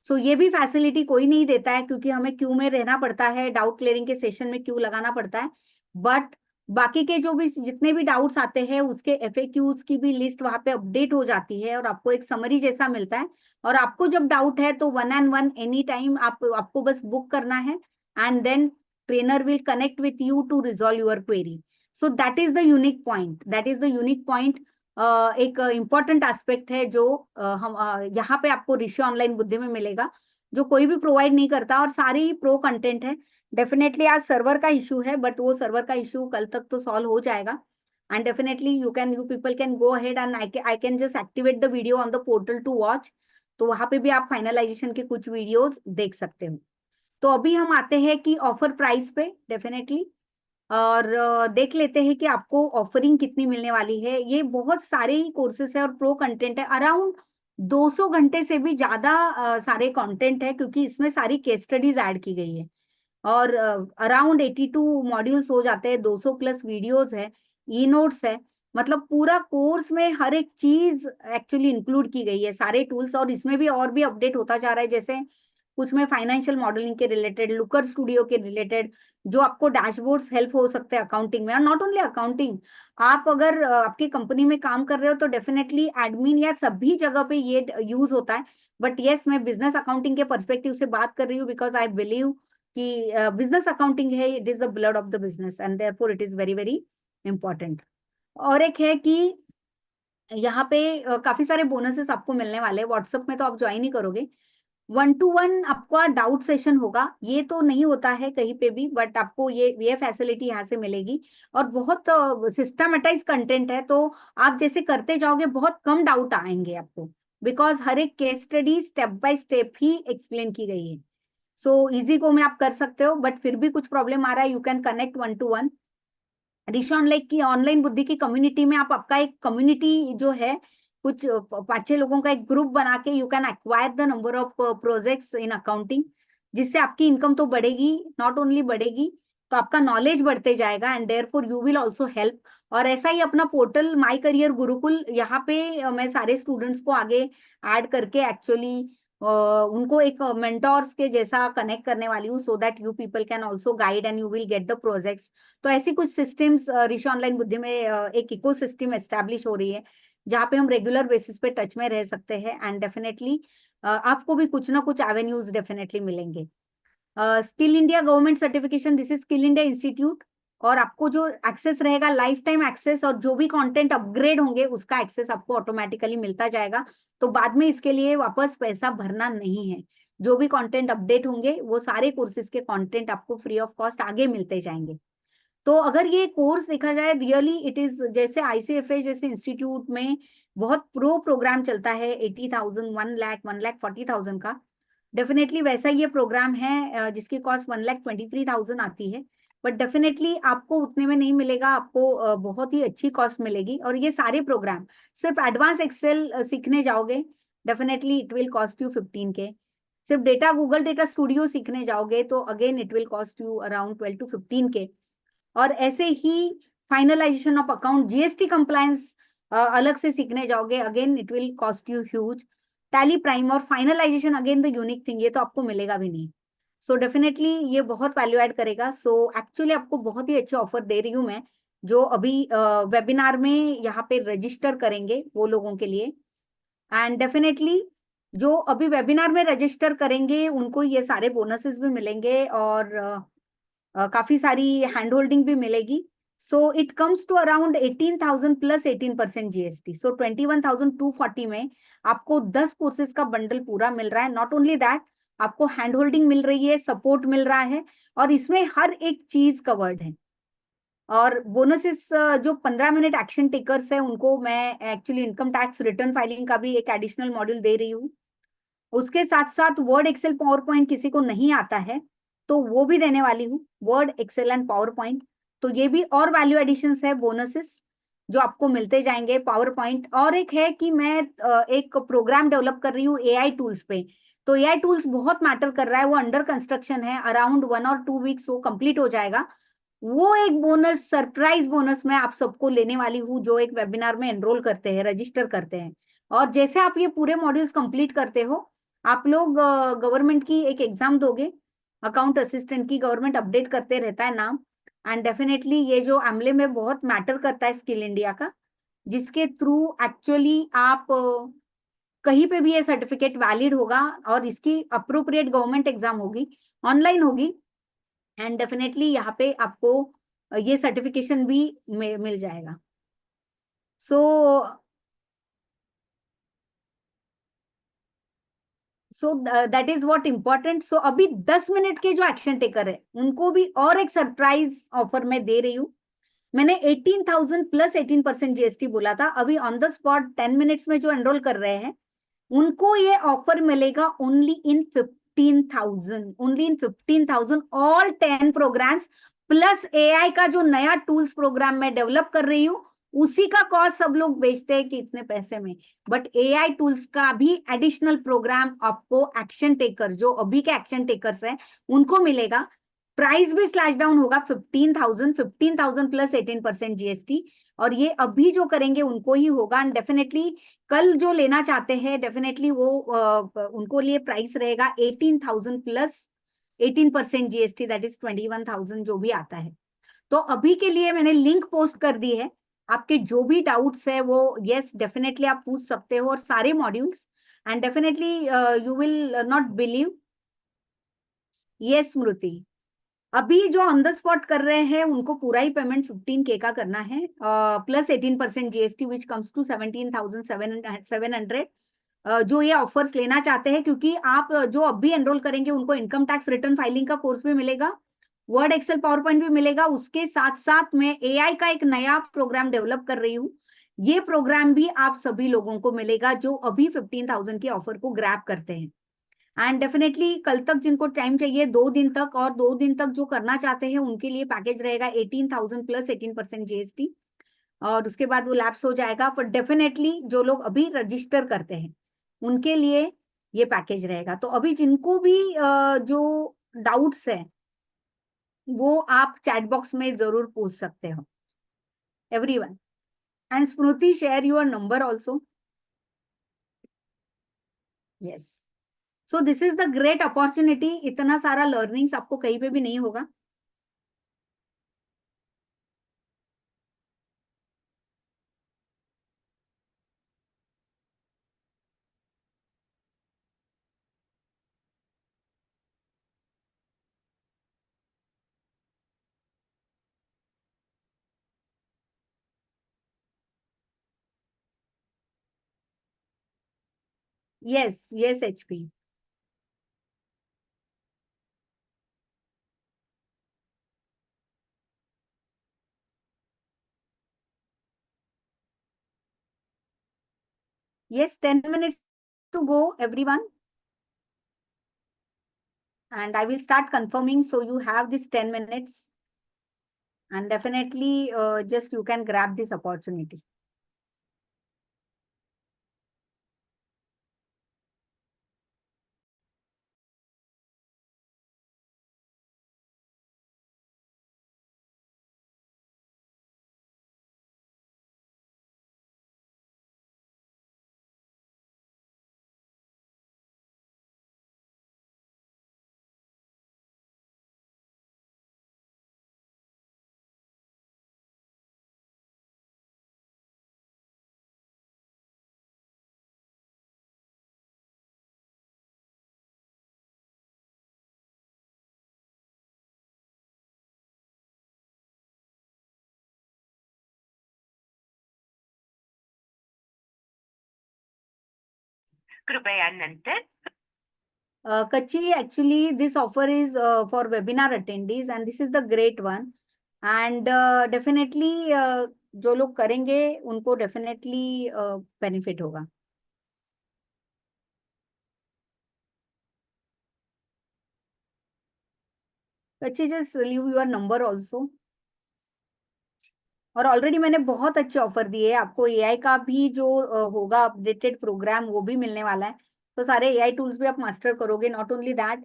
सो ये भी फैसिलिटी कोई नहीं देता है, क्योंकि हमें क्यू में रहना पड़ता है, डाउट क्लियरिंग के सेशन में क्यू लगाना पड़ता है। बट बाकी के जो भी जितने भी डाउट्स आते हैं उसके एफएक्यूज की भी लिस्ट वहां पे अपडेट हो जाती है, और आपको एक समरी जैसा मिलता है। और आपको जब डाउट है तो 1-on-1 एनी टाइम आपको बस बुक करना है, and then trainer will connect with you to resolve your query. So that is the unique point, that is the unique point. एक इम्पॉर्टेंट एस्पेक्ट है जो हम यहाँ पे आपको ऋषि ऑनलाइन बुद्धि में मिलेगा, जो कोई भी प्रोवाइड नहीं करता, और सारे ही प्रो कंटेंट है। डेफिनेटली आज सर्वर का इशू है, बट वो सर्वर का इशू कल तक तो सॉल्व हो जाएगा, and definitely you people can go ahead and I can just activate the video on the portal to watch. तो वहां पे भी आप फाइनलाइजेशन के कुछ वीडियोस देख सकते हो। तो अभी हम आते हैं कि ऑफर प्राइस पे डेफिनेटली, और देख लेते हैं कि आपको ऑफरिंग कितनी मिलने वाली है। ये बहुत सारे ही कोर्सेस है और प्रो कंटेंट है, अराउंड 200 घंटे से भी ज्यादा सारे कंटेंट है, क्योंकि इसमें सारी केस स्टडीज ऐड की गई है। और अराउंड 82 मॉड्यूल्स हो जाते हैं, 200 प्लस वीडियोस है, ई नोट्स है। मतलब पूरा कोर्स में हर एक चीज एक्चुअली इंक्लूड की गई है, सारे टूल्स। और इसमें भी और भी अपडेट होता जा रहा है, जैसे कुछ में फाइनेंशियल मॉडलिंग के रिलेटेड, लुकर स्टूडियो के रिलेटेड, जो आपको डैशबोर्ड्स हेल्प हो सकते हैं अकाउंटिंग में। और नॉट ओनली अकाउंटिंग, आप अगर आपकी कंपनी में काम कर रहे हो तो डेफिनेटली एडमिन या सभी जगह पे ये यूज होता है। बट यस, मैं बिजनेस अकाउंटिंग के पर्सपेक्टिव से बात कर रही हूँ, बिकॉज आई बिलीव कि बिजनेस अकाउंटिंग है, it is the blood of the business, and therefore it is very very important. और एक है कि यहाँ पे काफी सारे बोनसेस आपको मिलने वाले हैं। व्हाट्सएप में तो आप ज्वाइन ही करोगे, 1-to-1 आपका डाउट सेशन होगा, ये तो नहीं होता है कहीं पे भी, बट आपको ये फैसिलिटी यहाँ से मिलेगी। और बहुत सिस्टमेटाइज कंटेंट है, तो आप जैसे करते जाओगे बहुत कम डाउट आएंगे आपको, बिकॉज हर एक case study step by step he explain की गई है। सो इजी गो में आप कर सकते हो, बट फिर भी कुछ प्रॉब्लम आ रहा है, you can connect 1-to-1। Rishi online की ऑनलाइन बुद्धि की कम्युनिटी में आप आपका एक कम्युनिटी जो है, कुछ 5-6 लोगों का एक ग्रुप बना के you can acquire the number of projects in accounting, जिससे आपकी इनकम तो बढ़ेगी, नॉट ओनली बढ़ेगी, तो आपका नॉलेज बढ़ते जाएगा, and therefore you will also help. और ऐसा ही अपना पोर्टल माय करियर गुरुकुल, यहाँ पे मैं सारे स्टूडेंट्स को आगे ऐड करके एक्चुअली उनको एक मेंटोर्स के जैसा कनेक्ट करने वाली हूँ, so that you people can also guide and you will get the projects. तो ऐसी कुछ सिस्टम्स ऋषि ऑनलाइन बुद्धि में एक इको सिस्टम एस्टेब्लिश हो रही है, जहाँ पे हम रेगुलर बेसिस पे टच में रह सकते हैं, एंड डेफिनेटली आपको भी कुछ ना कुछ एवेन्यूज डेफिनेटली मिलेंगे। Skill India government certification, this is skill India institute, और आपको जो एक्सेस रहेगा लाइफ टाइम एक्सेस, और जो भी कंटेंट अपग्रेड होंगे उसका एक्सेस आपको ऑटोमेटिकली मिलता जाएगा। तो बाद में इसके लिए वापस पैसा भरना नहीं है, जो भी कंटेंट अपडेट होंगे वो सारे कोर्सेज के कंटेंट आपको फ्री ऑफ कॉस्ट आगे मिलते जाएंगे। तो अगर ये कोर्स देखा जाए, रियली इट इज जैसे आईसीएफए जैसे इंस्टीट्यूट में बहुत प्रो प्रोग्राम चलता है, 80,000, 1 लाख, 1,40,000 का, डेफिनेटली वैसा ये प्रोग्राम है जिसकी कॉस्ट 1,23,000 आती है। बट डेफिनेटली आपको उतने में नहीं मिलेगा, आपको बहुत ही अच्छी कॉस्ट मिलेगी। और ये सारे प्रोग्राम सिर्फ एडवांस एक्सेल सीखने जाओगे, definitely it will cost you 15K। सिर्फ डेटा गूगल डेटा स्टूडियो सीखने जाओगे तो again it will cost you around 12 to 15K। और ऐसे ही finalization of account, GST compliance अलग से सीखने जाओगे, again it will cost you huge. Tally Prime और finalization again the unique thing, ये तो आपको मिलेगा भी नहीं। सो डेफिनेटली ये बहुत वैल्यू ऐड करेगा। सो एक्चुअली आपको बहुत ही अच्छे ऑफर दे रही हूँ मैं, जो अभी वेबिनार में यहाँ पे रजिस्टर करेंगे वो लोगों के लिए। एंड डेफिनेटली जो अभी वेबिनार में रजिस्टर करेंगे उनको ये सारे बोनसेस भी मिलेंगे, और काफी सारी हैंड होल्डिंग भी मिलेगी। So it comes to around 18,000 plus 18% GST. So 21,240 में आपको 10 कोर्सेज का बंडल पूरा मिल रहा है. नॉट ओनली दैट, आपको हैंड होल्डिंग मिल रही है, सपोर्ट मिल रहा है, और इसमें हर एक चीज कवर्ड है. और बोनसेस जो 15 मिनट एक्शन टेकर्स है उनको मैं actually income tax return filing का भी एक एडिशनल मॉड्यूल दे रही हूँ. उसके साथ साथ वर्ड, एक्सेल, पावर पॉइंट किसी को नहीं आता है तो वो भी देने वाली हूँ, Word, Excel and PowerPoint. तो ये भी और वैल्यू एडिशंस है, बोनसेस जो आपको मिलते जाएंगे. पावर पॉइंट और एक है कि मैं एक प्रोग्राम डेवलप कर रही हूँ एआई टूल्स पे. तो एआई टूल्स बहुत मैटर कर रहा है, वो अंडर कंस्ट्रक्शन है, अराउंड 1 और 2 वीक्स वो कंप्लीट हो जाएगा. वो एक बोनस, सरप्राइज बोनस मैं आप सबको लेने वाली हूँ जो एक वेबिनार में एनरोल करते हैं, रजिस्टर करते हैं. और जैसे आप ये पूरे मॉड्यूल्स कंप्लीट करते हो, आप लोग गवर्नमेंट की एक एग्जाम दोगे, अकाउंट असिस्टेंट की. गवर्नमेंट अपडेट करते रहता है नाम. एंड डेफिनेटली ये जो एमले में बहुत मैटर करता है स्किल इंडिया का, जिसके थ्रू एक्चुअली आप कहीं पे भी ये सर्टिफिकेट वैलिड होगा, और इसकी अप्रोप्रिएट गवर्नमेंट एग्जाम होगी, ऑनलाइन होगी. एंड डेफिनेटली यहाँ पे आपको ये सर्टिफिकेशन भी मिल जाएगा. So so that is what important. सो अभी 10 मिनट के जो एक्शन टेकर है उनको भी और एक सरप्राइज ऑफर मैं दे रही हूँ. मैंने 18,000 प्लस 18% जीएसटी बोला था. अभी ऑन द स्पॉट 10 मिनट्स में जो एनरोल कर रहे हैं उनको ये ऑफर मिलेगा only in 15,000, only in 15,000, all 10 programmes plus AI का जो नया टूल्स प्रोग्राम मैं डेवलप कर रही हूँ उसी का कॉस्ट सब लोग बेचते हैं कि इतने पैसे में. बट एआई टूल्स का भी एडिशनल प्रोग्राम आपको एक्शन टेकर, जो अभी के एक्शन टेकर्स हैं उनको मिलेगा. प्राइस भी स्लैश डाउन होगा, 15,000 प्लस 18% जीएसटी. और ये अभी जो करेंगे उनको ही होगा. एंड डेफिनेटली कल जो लेना चाहते हैं डेफिनेटली वो उनको लिए प्राइस रहेगा 18,000 प्लस 18% जीएसटी, दैट इज 21,000 जो भी आता है. तो अभी के लिए मैंने लिंक पोस्ट कर दी है. आपके जो भी डाउट्स है वो यस डेफिनेटली आप पूछ सकते हो, और सारे modules. And definitely you will not believe. Yes Smriti, अभी जो ऑन द स्पॉट कर रहे हैं उनको पूरा ही पेमेंट 15K का करना है, plus 18% GST which comes to 17,700. जो ये ऑफर्स लेना चाहते हैं, क्योंकि आप जो अभी एनरोल करेंगे उनको इनकम टैक्स रिटर्न फाइलिंग का कोर्स भी मिलेगा, वर्ड, एक्सेल, पावर पॉइंट भी मिलेगा. उसके साथ साथ मैं एआई का एक नया प्रोग्राम डेवलप कर रही हूँ. ये प्रोग्राम भी आप सभी लोगों को मिलेगा जो अभी 15,000 के ऑफर को ग्रैब करते हैं. एंड डेफिनेटली कल तक जिनको टाइम चाहिए, 2 दिन तक, और 2 दिन तक जो करना चाहते हैं उनके लिए पैकेज रहेगा 18,000 प्लस 18% जीएसटी. और उसके बाद वो लैप्स हो जाएगा. पर डेफिनेटली जो लोग अभी रजिस्टर करते हैं उनके लिए ये पैकेज रहेगा. तो अभी जिनको भी जो डाउट्स है वो आप चैट बॉक्स में जरूर पूछ सकते हो, everyone. And Smriti, share your number also. Yes. So this is the great opportunity. इतना सारा लर्निंग्स आपको कहीं पे भी नहीं होगा. Yes yes HP. Yes, 10 minutes to go, everyone. And I will start confirming. So you have this 10 minutes. And definitely just you can grab this opportunity. कृपया नंतर. Kachi, actually, this offer is for webinar attendees, and this is the great one. And definitely, जो लोग करेंगे उनको definitely benefit होगा. Kachi, just leave your number also. और ऑलरेडी मैंने बहुत अच्छे ऑफर दिए हैं आपको. एआई का भी जो होगा अपडेटेड प्रोग्राम वो भी मिलने वाला है. तो सारे एआई टूल्स भी आप मास्टर करोगे. नॉट ओनली दैट,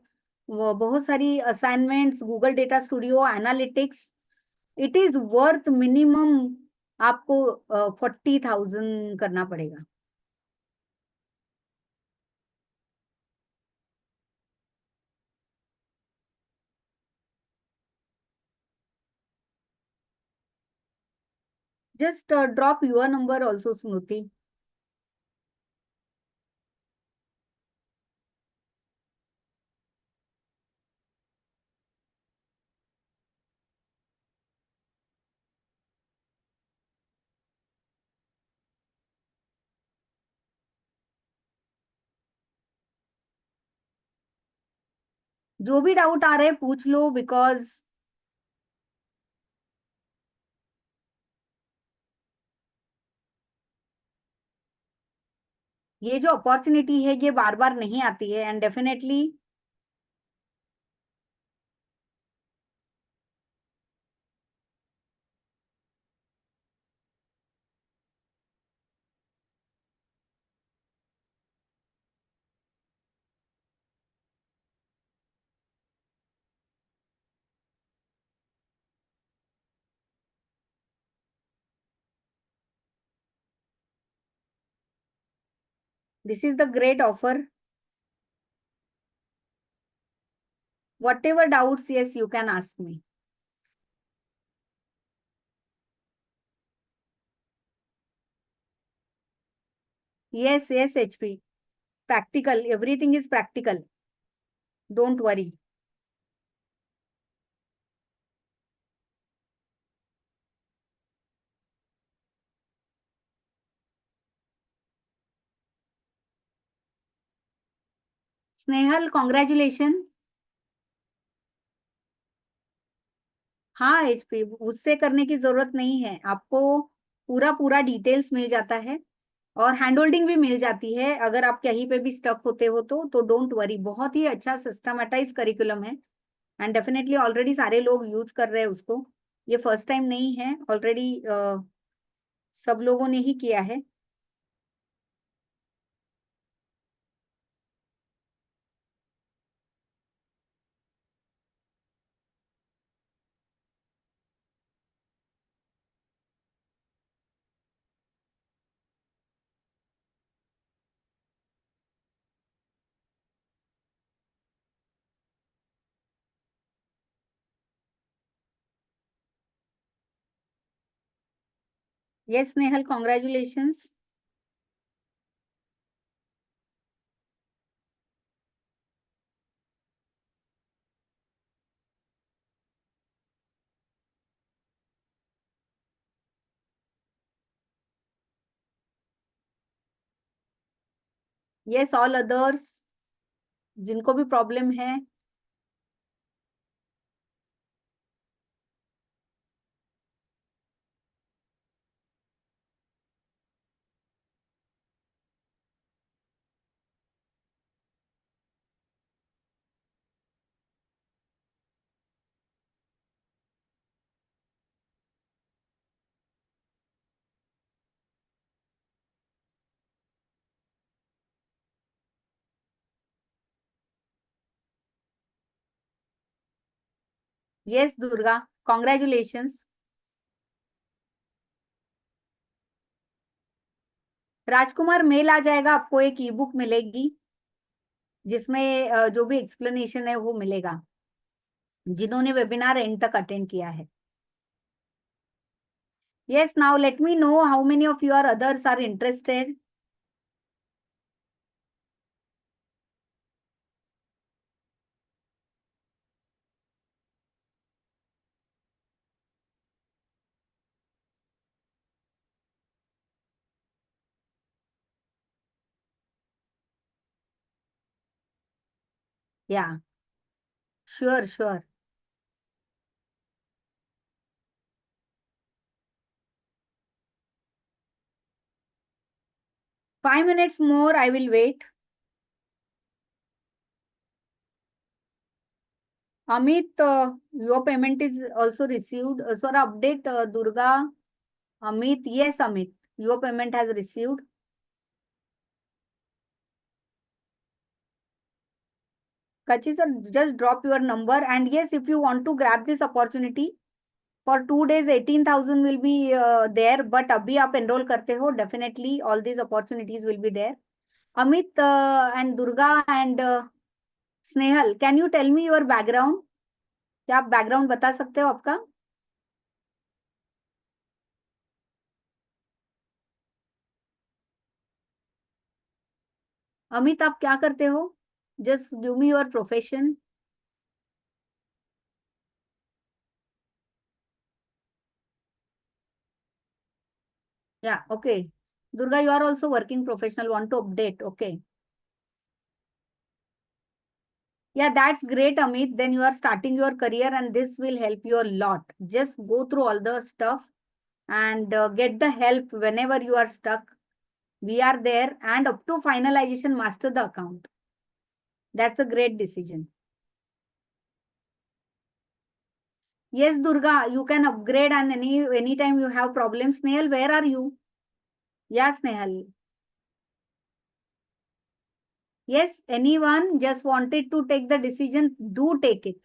वो बहुत सारी assignments, Google data studio, analytics. It is worth minimum आपको 40,000 करना पड़ेगा. Just drop your number also, Smriti. जो भी डाउट आ रहे हैं पूछ लो, बिकॉज ये जो अपॉर्चुनिटी है ये बार बार नहीं आती है. And definitely this is the great offer. Whatever doubts, yes, you can ask me. Yes, yes, HP. Practical. Everything is practical. Don't worry. Snehal, congratulation. हाँ एचपी, उससे करने की जरूरत नहीं है आपको. पूरा पूरा डिटेल्स मिल जाता है और हैंड होल्डिंग भी मिल जाती है. अगर आप कहीं पे भी स्टक होते हो तो डोंट वरी. बहुत ही अच्छा सिस्टमेटाइज करिकुलम है. एंड डेफिनेटली ऑलरेडी सारे लोग यूज कर रहे हैं उसको. ये फर्स्ट टाइम नहीं है, ऑलरेडी सब लोगों ने ही किया है. Yes Snehal, congratulations. Yes, all others जिनको भी प्रॉब्लम है. Yes Durga, congratulations. Rajkumar, mail आ जाएगा आपको, एक ई बुक मिलेगी जिसमें जो भी एक्सप्लेनेशन है वो मिलेगा, जिन्होंने वेबिनार एंड तक अटेंड किया है. Yes, now let me know how many of your others are interested. Yeah, sure, sure. 5 minutes more, I will wait. Amit, your payment is also received. Sir, update, Durga. Amit, yes, Amit, your payment has received. Kachi sir, just drop your number. And yes, if you want to grab this opportunity, for 2 days, 18,000 will be there. But abhi aap enroll karte ho, definitely all these opportunities will be there. Amit and Durga and Snehal, can you tell me your background? क्या आप बैकग्राउंड बता सकते हो आपका? अमित, आप क्या करते हो? Just give me your profession. Yeah, okay. Durga, you are also working professional, want to update. Okay. Yeah, that's great, Amit. Then you are starting your career and this will help you a lot. Just go through all the stuff and get the help whenever you are stuck. We are there and up to finalization, master the account. That's a great decision. Yes, Durga, you can upgrade and anytime you have problems. Snail, where are you? Yeah, Snehal. Yes, anyone just wanted to take the decision, do take it.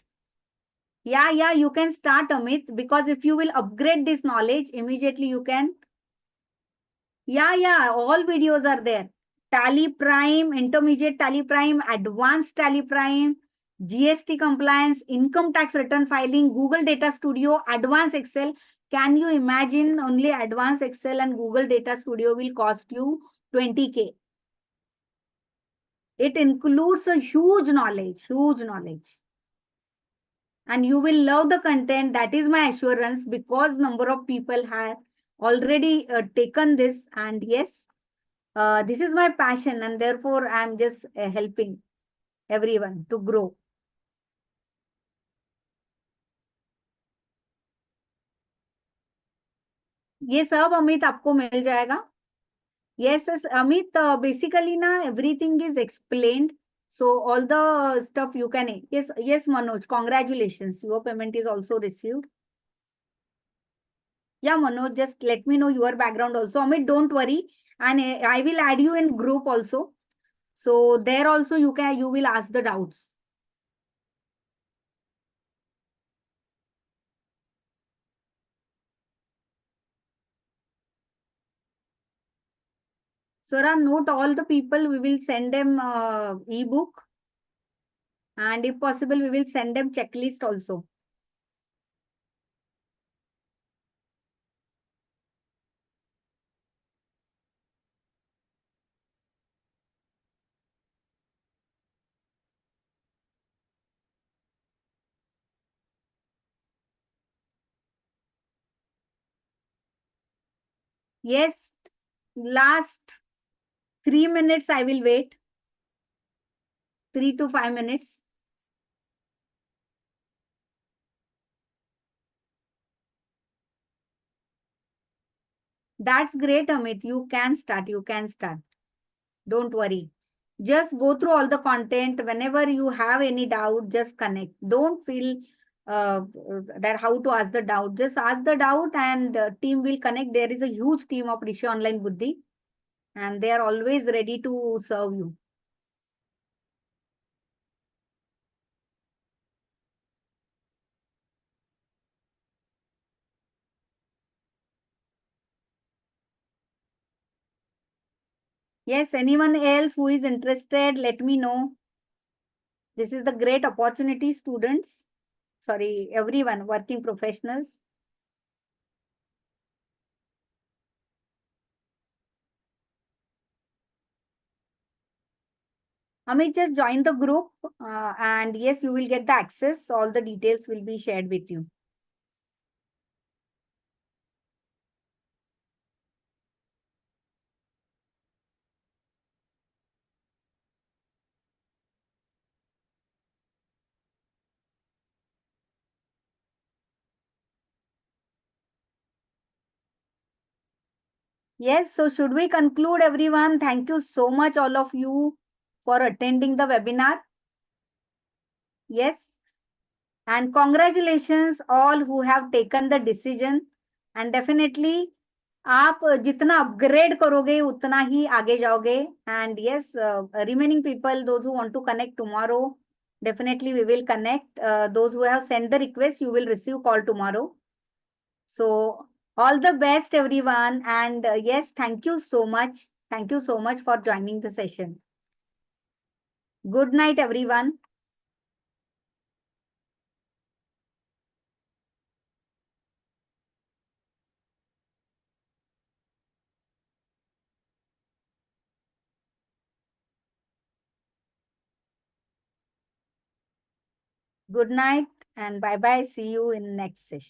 Yeah, you can start, Amit, because if you will upgrade this knowledge, immediately you can. Yeah, all videos are there. Tally Prime, Intermediate Tally Prime, Advanced Tally Prime, GST compliance, income tax return filing, Google Data Studio, Advanced Excel. Can you imagine only Advanced Excel and Google Data Studio will cost you 20K? It includes a huge knowledge, huge knowledge. And you will love the content. That is my assurance because number of people have already taken this. And yes, this is my passion and therefore I'm just helping everyone to grow. ये सब अमित आपको मिल जाएगा. Yes, yes, Amit, basically na everything is explained. So all the stuff you can. Yes, Manoj, congratulations. Your payment is also received. Yeah, Manoj, just let me know your background also. Amit, don't worry. And I will add you in group also. So there also you will ask the doubts. Sora, note all the people, we will send them ebook. And if possible, we will send them checklist also. Yes, last 3 minutes I will wait. 3 to 5 minutes. That's great, Amit. You can start. You can start. Don't worry. Just go through all the content. Whenever you have any doubt, just connect. Don't feel that how to ask the doubt. Just ask the doubt and team will connect. There is a huge team of Rishi Online Buddhi and they are always ready to serve you. Yes, anyone else who is interested, let me know. This is the great opportunity, students. Sorry, everyone, working professionals. Amit, just join the group and yes, you will get the access. All the details will be shared with you. Yes, so should we conclude, everyone? Thank you so much, all of you, for attending the webinar. Yes, and congratulations all who have taken the decision. And definitely, आप जितना अपग्रेड करोगे उतना ही आगे जाओगे. And yes, remaining people, those who want to connect tomorrow, definitely we will connect. Those who have sent the request, you will receive call tomorrow. So all the best, everyone. And yes, thank you so much. Thank you so much for joining the session. Good night, everyone. Good night and bye bye. See you in next session.